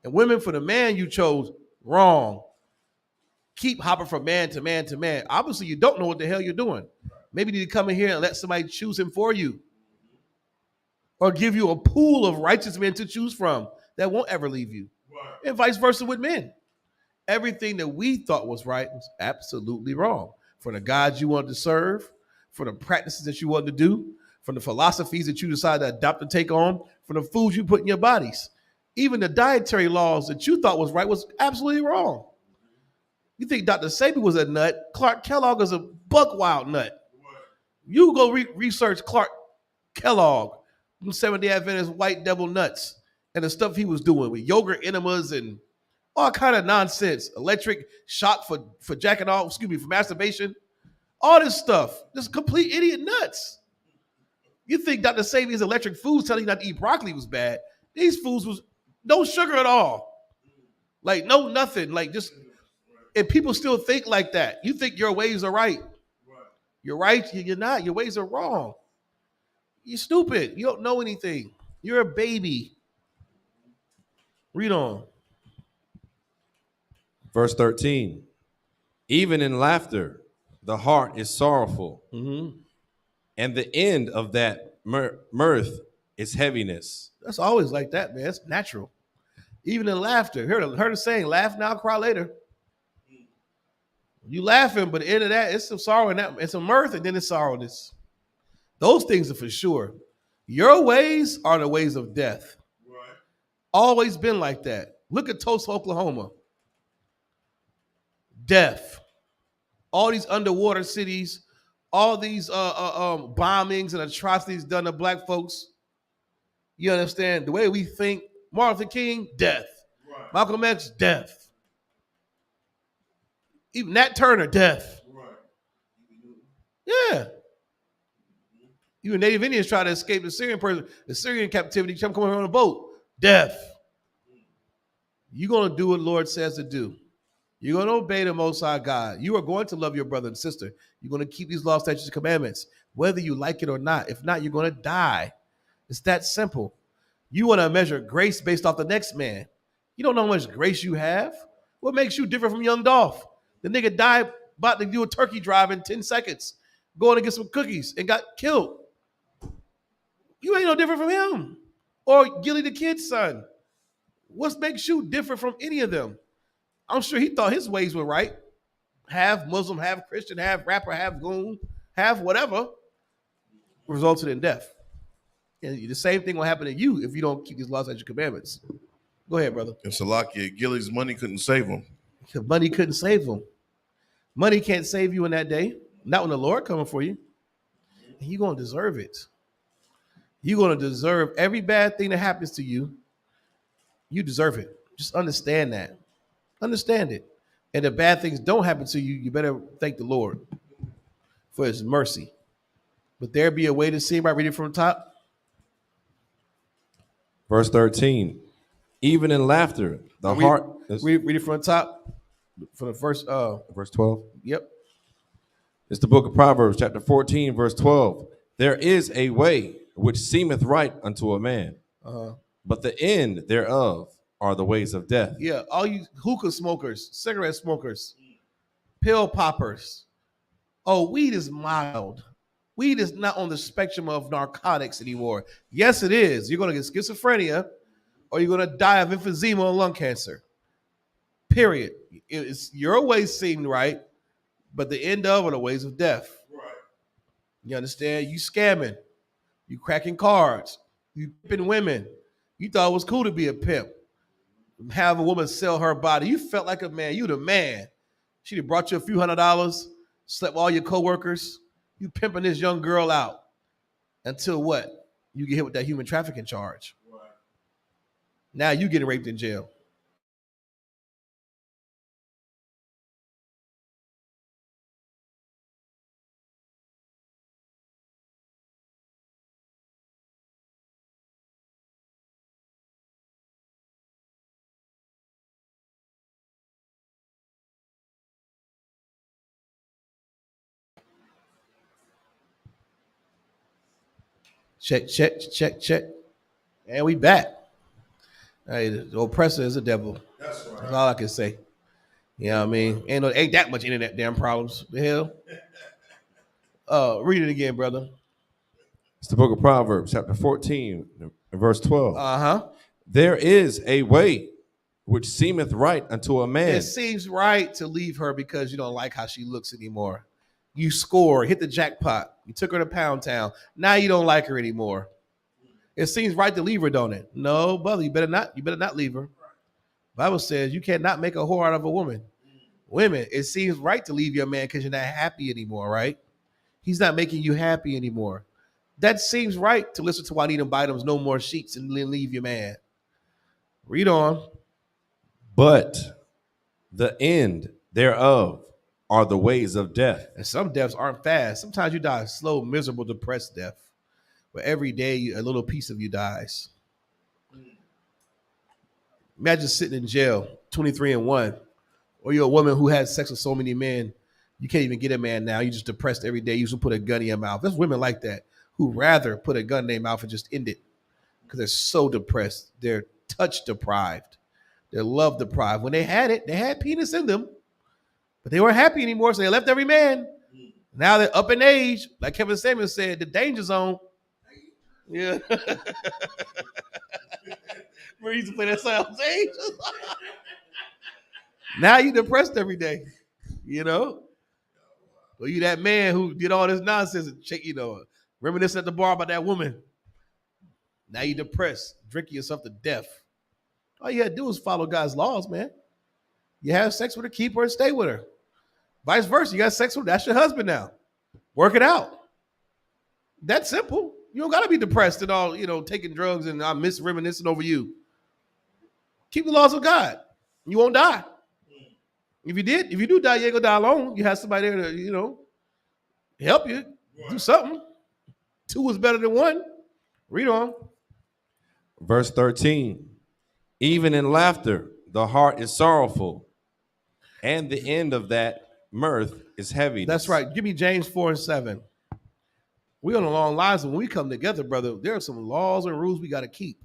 And women for the man you chose, wrong. Keep hopping from man to man to man. Obviously, you don't know what the hell you're doing. Maybe you need to come in here and let somebody choose him for you. Or give you a pool of righteous men to choose from that won't ever leave you. Right. And vice versa with men. Everything that we thought was right was absolutely wrong. For the gods you wanted to serve, for the practices that you wanted to do, from the philosophies that you decided to adopt and take on, from the foods you put in your bodies. Even the dietary laws that you thought was right was absolutely wrong. You think Dr. Sabi was a nut, Clark Kellogg is a buck wild nut. You go research Clark Kellogg, Seventh-day Adventist white devil nuts, and the stuff he was doing with yogurt enemas and all kind of nonsense, electric shock for jacking off, for masturbation, all this stuff, just complete idiot nuts. You think Dr. Sabi's electric foods telling you not to eat broccoli was bad? These foods was no sugar at all, like no nothing, like just. And people still think like that. You think your ways are right. You're right. You're not. Your ways are wrong. You're stupid. You don't know anything. You're a baby. Read on. Verse 13. Even in laughter, the heart is sorrowful, and the end of that mirth is heaviness. That's always like that, man. It's natural. Even in laughter. Heard the saying, laugh now, cry later. You laughing, but at the end of that, it's some sorrow in that. It's some mirth, and then it's sorrowness. Those things are for sure. Your ways are the ways of death. Right. Always been like that. Look at Tulsa, Oklahoma. Death. All these underwater cities, all these bombings and atrocities done to black folks. You understand? The way we think, Martin Luther King, death. Right. Malcolm X, death. Even Nat Turner, death. Right. Yeah. Even Native Indians try to escape the Syrian captivity, come coming on a boat. Death. You're going to do what the Lord says to do. You're going to obey the Most High God. You are going to love your brother and sister. You're going to keep these laws, statutes, and commandments, whether you like it or not. If not, you're going to die. It's that simple. You want to measure grace based off the next man. You don't know how much grace you have. What makes you different from young Dolph? The nigga died about to do a turkey drive in 10 seconds, going to get some cookies and got killed. You ain't no different from him. Or Gilly the Kid's son. What makes you different from any of them? I'm sure he thought his ways were right. Half Muslim, half Christian, half rapper, half goon, half whatever, resulted in death. And the same thing will happen to you if you don't keep these laws and your commandments. Go ahead, brother. And Salakia, Gilly's money couldn't save him. Money couldn't save him. Money can't save you in that day. Not when the Lord coming for you. And you're going to deserve it. You're going to deserve every bad thing that happens to you. You deserve it. Just understand that. Understand it. And if bad things don't happen to you, you better thank the Lord for his mercy. But there be a way to see him by reading from the top. Verse 13. Even in laughter, the heart is... Read it from the top. For the first verse 12. Yep. It's the book of Proverbs, chapter 14, verse 12. There is a way which seemeth right unto a man, but the end thereof are the ways of death. Yeah, all you hookah smokers, cigarette smokers, pill poppers. Oh, weed is mild. Weed is not on the spectrum of narcotics anymore. Yes, it is. You're going to get schizophrenia or you're going to die of emphysema or lung cancer. Period. Your ways seem right, but the end of are the ways of death. Right. You understand? You scamming. You cracking cards. You pimping women. You thought it was cool to be a pimp. Have a woman sell her body. You felt like a man. You the man. She'd have brought you a few $100s, slept with all your coworkers. You pimping this young girl out. Until what? You get hit with that human trafficking charge. Right. Now you getting raped in jail. Check. And we back. Hey, the oppressor is a devil. That's right. That's all I can say. You know what I mean? Ain't that much internet damn problems. The hell? Read it again, brother. It's the book of Proverbs, chapter 14, verse 12. Uh-huh. There is a way which seemeth right unto a man. It seems right to leave her because you don't like how she looks anymore. You score, hit the jackpot. You took her to Pound Town. Now you don't like her anymore. It seems right to leave her, don't it? No, brother, you better not leave her. Bible says you cannot make a whore out of a woman. Women, it seems right to leave your man because you're not happy anymore, right? He's not making you happy anymore. That seems right to listen to Juanita Bynum's No More Sheets and leave your man. Read on. But the end thereof are the ways of death. And some deaths aren't fast. Sometimes you die a slow, miserable, depressed death. But every day, a little piece of you dies. Imagine sitting in jail, 23-1, or you're a woman who had sex with so many men, you can't even get a man now. You're just depressed every day. You just put a gun in your mouth. There's women like that who rather put a gun in their mouth and just end it because they're so depressed. They're touch deprived. They're love deprived. When they had penis in them, but they weren't happy anymore, so they left every man. Now they're up in age. Like Kevin Samuels said, the danger zone. Yeah. We used to play that song. Now you depressed every day, you know? Or you that man who did all this nonsense and reminisce at the bar about that woman. Now you depressed, drinking yourself to death. All you had to do is follow God's laws, man. You have sex with her, keep her, and stay with her. Vice versa, you got sex with her, that's your husband now. Work it out. That's simple. You don't got to be depressed and all, taking drugs and I'm reminiscing over you. Keep the laws of God. You won't die. If you do die, you ain't gonna die alone. You have somebody there to, help you do something. 2 is better than 1. Read on. Verse 13. Even in laughter, the heart is sorrowful, and the end of that mirth is heavy. That's right. Give me James 4:7. We're on the long lines, and when we come together, brother, there are some laws and rules we got to keep.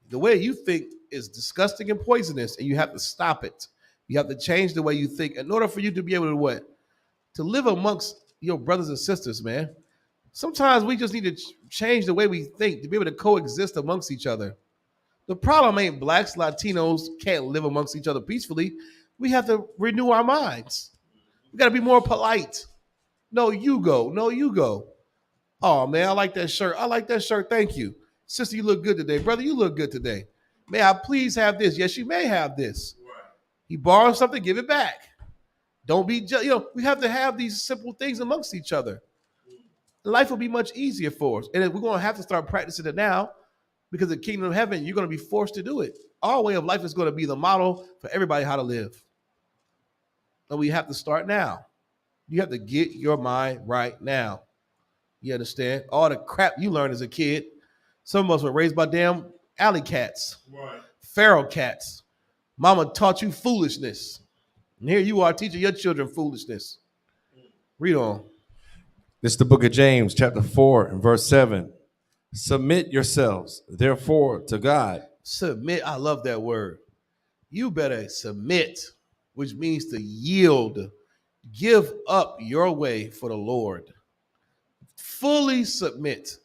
The way you think is disgusting and poisonous, and you have to stop it. You have to change the way you think in order for you to be able to what? To live amongst your brothers and sisters, man. Sometimes we just need to change the way we think to be able to coexist amongst each other. The problem ain't blacks, Latinos can't live amongst each other peacefully. We have to renew our minds. We got to be more polite. No, you go. No, you go. Oh, man, I like that shirt. I like that shirt. Thank you. Sister, you look good today. Brother, you look good today. May I please have this? Yes, you may have this. He borrows something, give it back. Don't be, we have to have these simple things amongst each other. Life will be much easier for us. And we're going to have to start practicing it now because the kingdom of heaven, you're going to be forced to do it. Our way of life is going to be the model for everybody how to live. And we have to start now. You have to get your mind right now. You understand? All the crap you learned as a kid. Some of us were raised by damn alley cats, feral cats. Mama taught you foolishness. And here you are teaching your children foolishness. Read on. This is the book of James, chapter 4, and verse 7. Submit yourselves, therefore, to God. Submit. I love that word. You better submit, which means to yield. Give up your way for the Lord. Fully submit.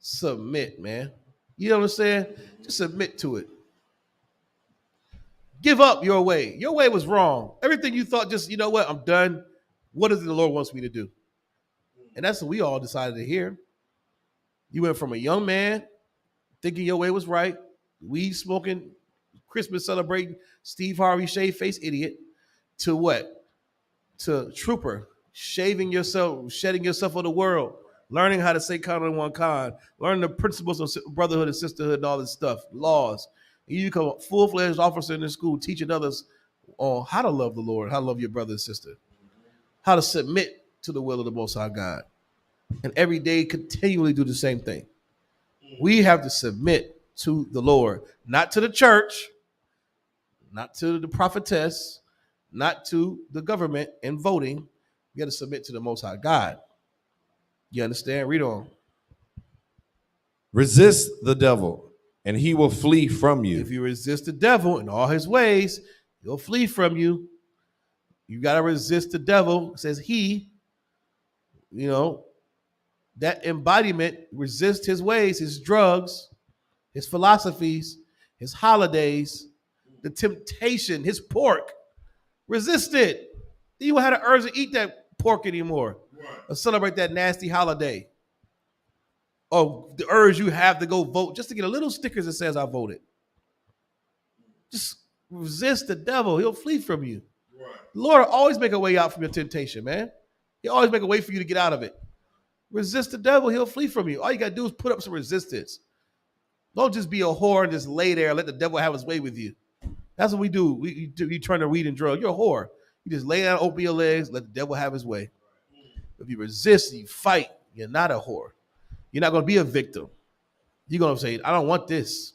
Submit, man. You know what I'm saying? Just submit to it. Give up your way. Your way was wrong. Everything you thought, just, you know what, I'm done. What is it the Lord wants me to do? And that's what we all decided to hear. You went from a young man thinking your way was right, weed smoking, Christmas celebrating, Steve Harvey shave-faced idiot, to what? To trooper, shaving yourself, shedding yourself of the world, learning how to say kind of one kind, learning the principles of brotherhood and sisterhood and all this stuff, laws. You become a full-fledged officer in the school teaching others on how to love the Lord, how to love your brother and sister, how to submit to the will of the Most High God. And every day continually do the same thing. We have to submit to the Lord, not to the church, not to the prophetess, not to the government and voting. You got to submit to the Most High God. You understand? Read on. Resist the devil, and he will flee from you. If you resist the devil in all his ways, he'll flee from you. You got to resist the devil, says he. You know, that embodiment resists his ways, his drugs, his philosophies, his holidays, the temptation, his pork. Resist it. You won't have the urge to eat that pork anymore or celebrate that nasty holiday. Or the urge you have to go vote just to get a little stickers that says I voted. Just resist the devil. He'll flee from you. Right. The Lord will always make a way out from your temptation, man. He'll always make a way for you to get out of it. Resist the devil. He'll flee from you. All you got to do is put up some resistance. Don't just be a whore and just lay there and let the devil have his way with you. That's what we do. You turn to weed and drug. You're a whore. You just lay down, open your legs, let the devil have his way. If you resist, you fight, you're not a whore. You're not going to be a victim. You're going to say, I don't want this.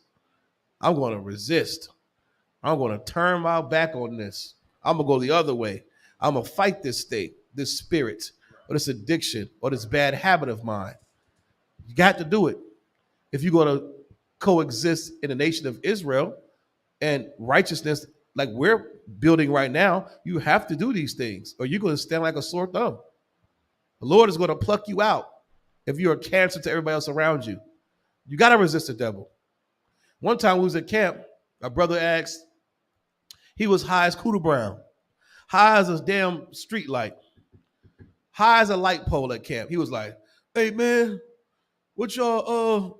I'm going to resist. I'm going to turn my back on this. I'm going to go the other way. I'm going to fight this state, this spirit, or this addiction, or this bad habit of mine. You got to do it. If you're going to coexist in the nation of Israel and righteousness like we're building right now, you have to do these things or you're going to stand like a sore thumb. The Lord is going to pluck you out if you're a cancer to everybody else around you. You got to resist the devil. One time we was at camp, my brother asked, he was high as Cooter Brown, high as a damn street light, high as a light pole at camp. He was like, hey man, what y'all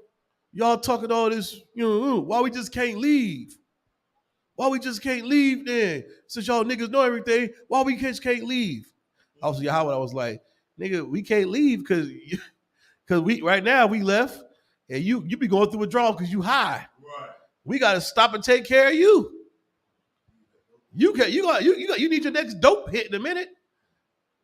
talking all this, why we just can't leave? Why we just can't leave then? Since y'all niggas know everything, why we just can't leave? I was like, nigga, we can't leave because we right now we left and you be going through withdrawal because you high. Right. We gotta stop and take care of you. You need your next dope hit in a minute.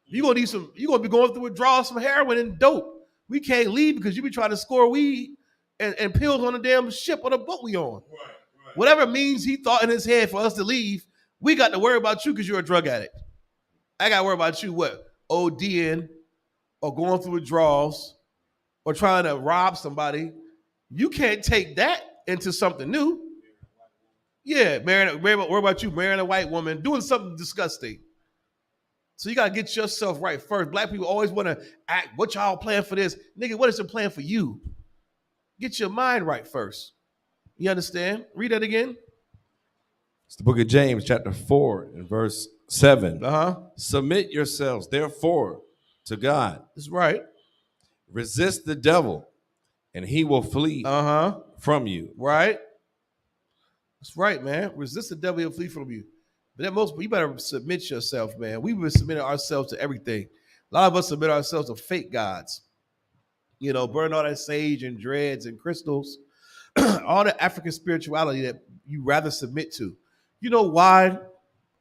You're gonna be going through withdrawal, some heroin and dope. We can't leave because you be trying to score weed and pills on the damn ship on the boat we on. Right. Whatever means he thought in his head for us to leave, we got to worry about you because you're a drug addict. I got to worry about you, what? ODing or going through withdrawals or trying to rob somebody. You can't take that into something new. Yeah, worry about you marrying a white woman, doing something disgusting. So you got to get yourself right first. Black people always want to act, what y'all plan for this? Nigga, what is the plan for you? Get your mind right first. You understand? Read that again. It's the book of James, chapter 4, and verse 7. Submit yourselves, therefore, to God. That's right. Resist the devil, and he will flee from you. Right. That's right, man. Resist the devil, he'll flee from you. But you better submit yourself, man. We've been submitting ourselves to everything. A lot of us submit ourselves to fake gods. Burn all that sage and dreads and crystals. All the African spirituality that you rather submit to. You know why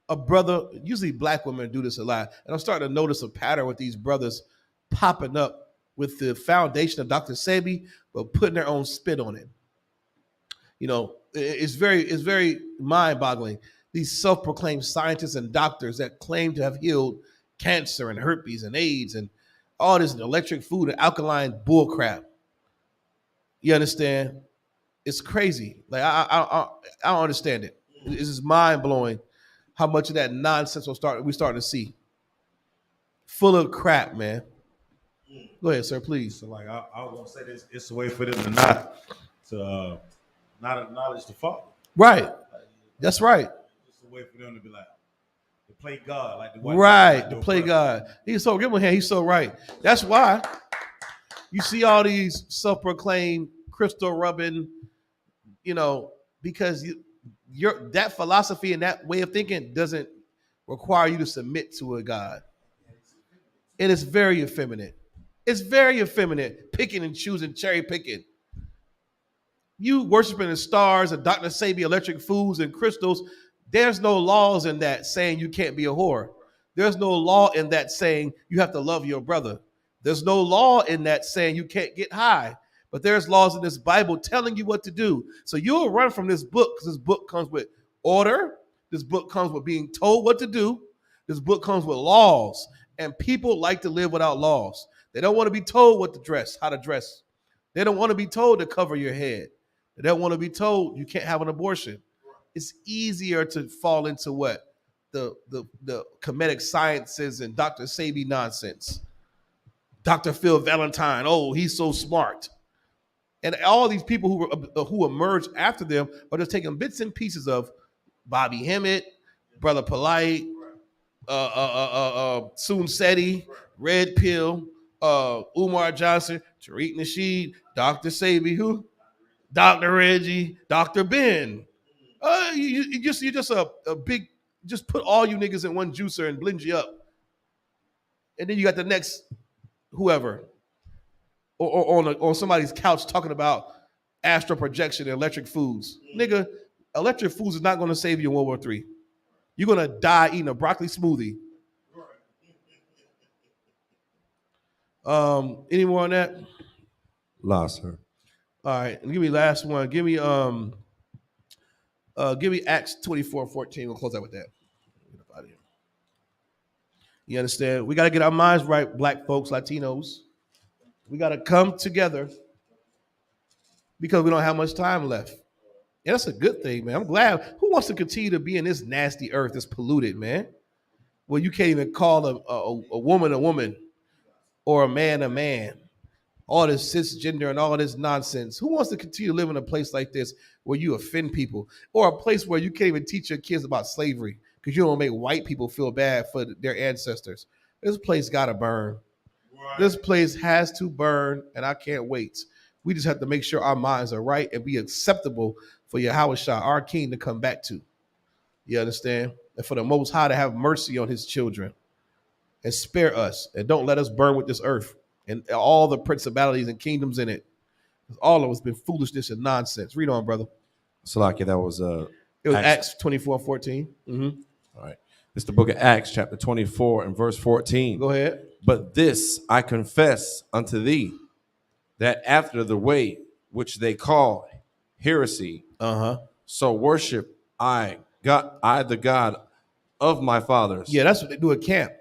a brother, usually black women do this a lot, and I'm starting to notice a pattern with these brothers popping up with the foundation of Dr. Sebi, but putting their own spin on it. It's very mind-boggling. These self-proclaimed scientists and doctors that claim to have healed cancer and herpes and AIDS and all this electric food and alkaline bull crap. You understand? It's crazy. Like I don't understand it. It's just mind blowing how much of that nonsense we're starting to see. Full of crap, man. Go ahead, sir, please. So, like, I was gonna say this. It's a way for them to not acknowledge the Father. Right. That's right. It's a way for them to be like to play God, like the white right to play God. He's so give him a hand. He's so right. That's why you see all these self-proclaimed crystal rubbing. Because that philosophy and that way of thinking doesn't require you to submit to a God. And it's very effeminate. It's very effeminate, picking and choosing, cherry picking. You worshiping the stars and Dr. Sebi, electric foods and crystals, there's no laws in that saying you can't be a whore. There's no law in that saying you have to love your brother. There's no law in that saying you can't get high. But there's laws in this Bible telling you what to do. So you'll run from this book because this book comes with order. This book comes with being told what to do. This book comes with laws. And people like to live without laws. They don't want to be told how to dress. They don't want to be told to cover your head. They don't want to be told you can't have an abortion. It's easier to fall into what? The comedic sciences and Dr. Sebi nonsense. Dr. Phil Valentine. Oh, he's so smart. And all these people who emerged after them are just taking bits and pieces of Bobby Hemmett, Brother Polite, Soon Seti, Red Pill, Umar Johnson, Tariq Nasheed, Dr. Sabi, who? Dr. Reggie, Dr. Ben. You just a big, just put all you niggas in one juicer and blend you up. And then you got the next whoever or on somebody's couch talking about astral projection and electric foods. Nigga, electric foods is not going to save you in World War III. You're going to die eating a broccoli smoothie. Any more on that? Lost her. All right, give me last one. Give me Acts 24:14. We'll close out with that. Get up out of here. You understand? We got to get our minds right, black folks, Latinos. We got to come together because we don't have much time left. And that's a good thing, man. I'm glad. Who wants to continue to be in this nasty earth that's polluted, man? Well, you can't even call a woman a woman or a man. All this cisgender and all this nonsense. Who wants to continue to live in a place like this where you offend people, or a place where you can't even teach your kids about slavery because you don't make white people feel bad for their ancestors? This place got to burn. Right. This place has to burn, and I can't wait. We just have to make sure our minds are right and be acceptable for Yahweh Shah, our king, to come back to. You understand? And for the Most High to have mercy on his children and spare us and don't let us burn with this earth and all the principalities and kingdoms in it. All of us been foolishness and nonsense. Read on, brother. Salakia, that was it was Acts 24:14. Mm-hmm. All right. It's the book of Acts, chapter 24 and verse 14. Go ahead. But this I confess unto thee, that after the way which they call heresy, so worship I the God of my fathers. Yeah, that's what they do at camp.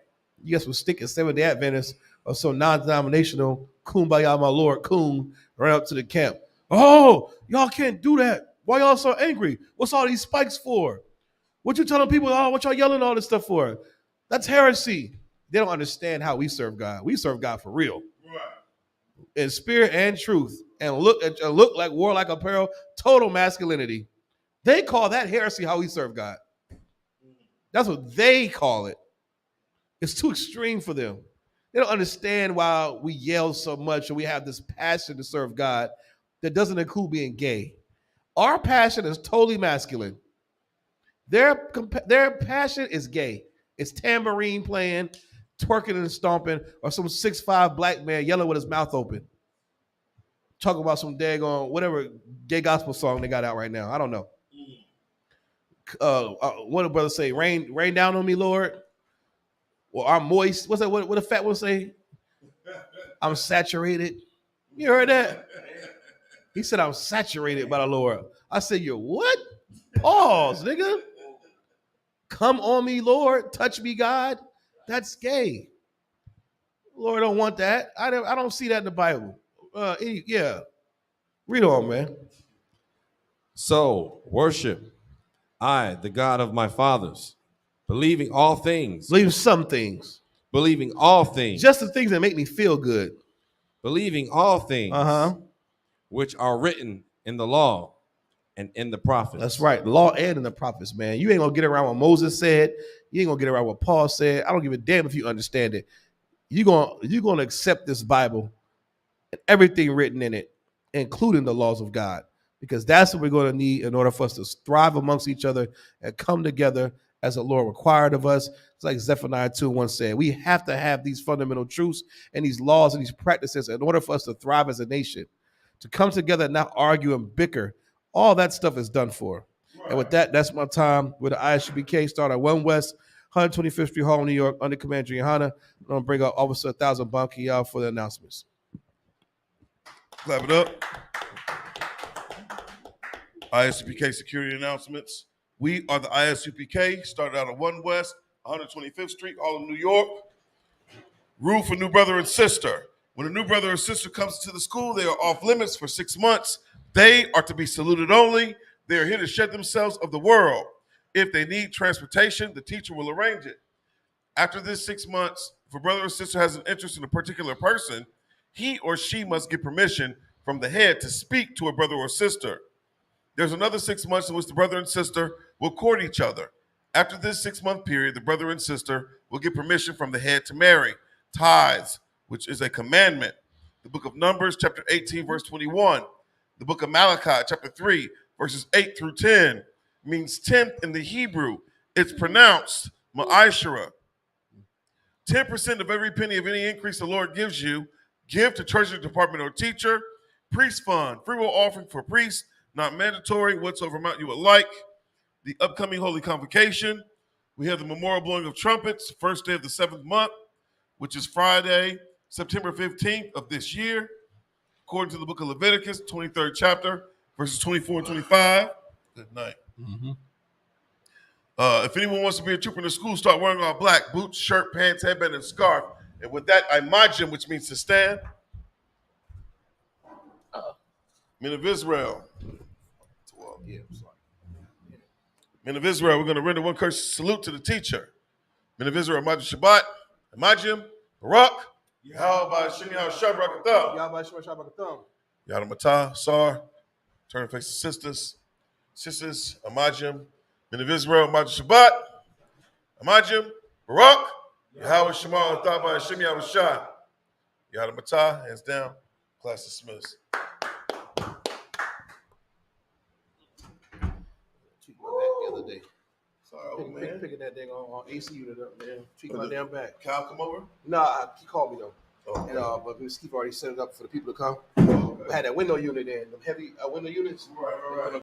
You guys will stick at Seventh-day Adventists or some non-denominational kumbaya, my Lord, coon, right up to the camp. Oh, y'all can't do that. Why y'all so angry? What's all these spikes for? What you telling people? Oh, what y'all yelling all this stuff for? That's heresy. They don't understand how we serve God. We serve God for real, right? In spirit and truth, and look like warlike apparel, total masculinity. They call that heresy how we serve God. That's what they call it. It's too extreme for them. They don't understand why we yell so much and we have this passion to serve God that doesn't include being gay. Our passion is totally masculine. Their passion is gay. It's tambourine playing, twerking and stomping, or some 6'5" black man yelling with his mouth open. Talking about some daggone whatever gay gospel song they got out right now. I don't know. What did brother say? Rain down on me, Lord. Or I'm moist. What's that? What the fat one say? I'm saturated. You heard that? He said, I'm saturated by the Lord. I said, you're what? Pause, nigga. Come on me, Lord. Touch me, God. That's gay. Lord don't want that. I don't see that in the Bible. Yeah. Read on, man. So worship I, the God of my fathers, believing all things. Believe some things. Believing all things. Just the things that make me feel good. Believing all things. Which are written in the law and in the prophets. That's right. The law and in the prophets, man. You ain't going to get around what Moses said. You ain't going to get around what Paul said. I don't give a damn if you understand it. You're going to accept this Bible and everything written in it, including the laws of God, because that's what we're going to need in order for us to thrive amongst each other and come together as the Lord required of us. It's like Zephaniah 2:1 said, we have to have these fundamental truths and these laws and these practices in order for us to thrive as a nation, to come together and not argue and bicker. All that stuff is done for. Right. And with that, that's my time with the ISUPK. Start at 1 West, 125th Street, Harlem, New York, under Commander Gianna. I'm going to bring up Officer 1000 Banki out for the announcements. Clap it up. ISUPK security announcements. We are the ISUPK, started out at 1 West, 125th Street, Harlem, New York. Rule for new brother and sister. When a new brother or sister comes to the school, they are off limits for 6 months. They are to be saluted only. They are here to shed themselves of the world. If they need transportation, the teacher will arrange it. After this 6 months, a brother or sister has an interest in a particular person, he or she must get permission from the head to speak to a brother or sister. There's another 6 months in which the brother and sister will court each other. After this 6-month period, the brother and sister will get permission from the head to marry. Tithes, which is a commandment. The book of Numbers, chapter 18, verse 21. The book of Malachi, chapter 3, verses 8 through 10, means tenth in the Hebrew. It's pronounced ma'ashara. 10% of every penny of any increase the Lord gives you, give to treasury department or teacher, priest fund, free will offering for priests, not mandatory, whatsoever amount you would like. The upcoming Holy Convocation. We have the memorial blowing of trumpets, first day of the 7th month, which is Friday, September 15th of this year, according to the book of Leviticus, 23rd chapter, verses 24 and 25. Good night. If anyone wants to be a trooper in the school, start wearing all black: boots, shirt, pants, headband, and scarf. And with that, imajim, which means to stand. Men of Israel. Men of Israel, we're going to render one courteous salute to the teacher. Men of Israel, Imajim Shabbat, Imajim, Barak, Yahweh Shem Yahweh Shabbat, Yahweh Matah, Sar, turn and face the sisters. Sisters, Imajim, Men of Israel, Imajim Shabbat, Imajim, Barak, Yahweh Shema Atah Shem Yahweh Shah, Yahweh Matah, hands down, class dismissed. The other day. Sorry, old man. Picking that thing on AC unit up, man. Tweaking my damn back. Cal come over? Nah, he called me though. Oh, And but Steve already set it up for the people to come. I had that window unit in, the heavy window units. Right.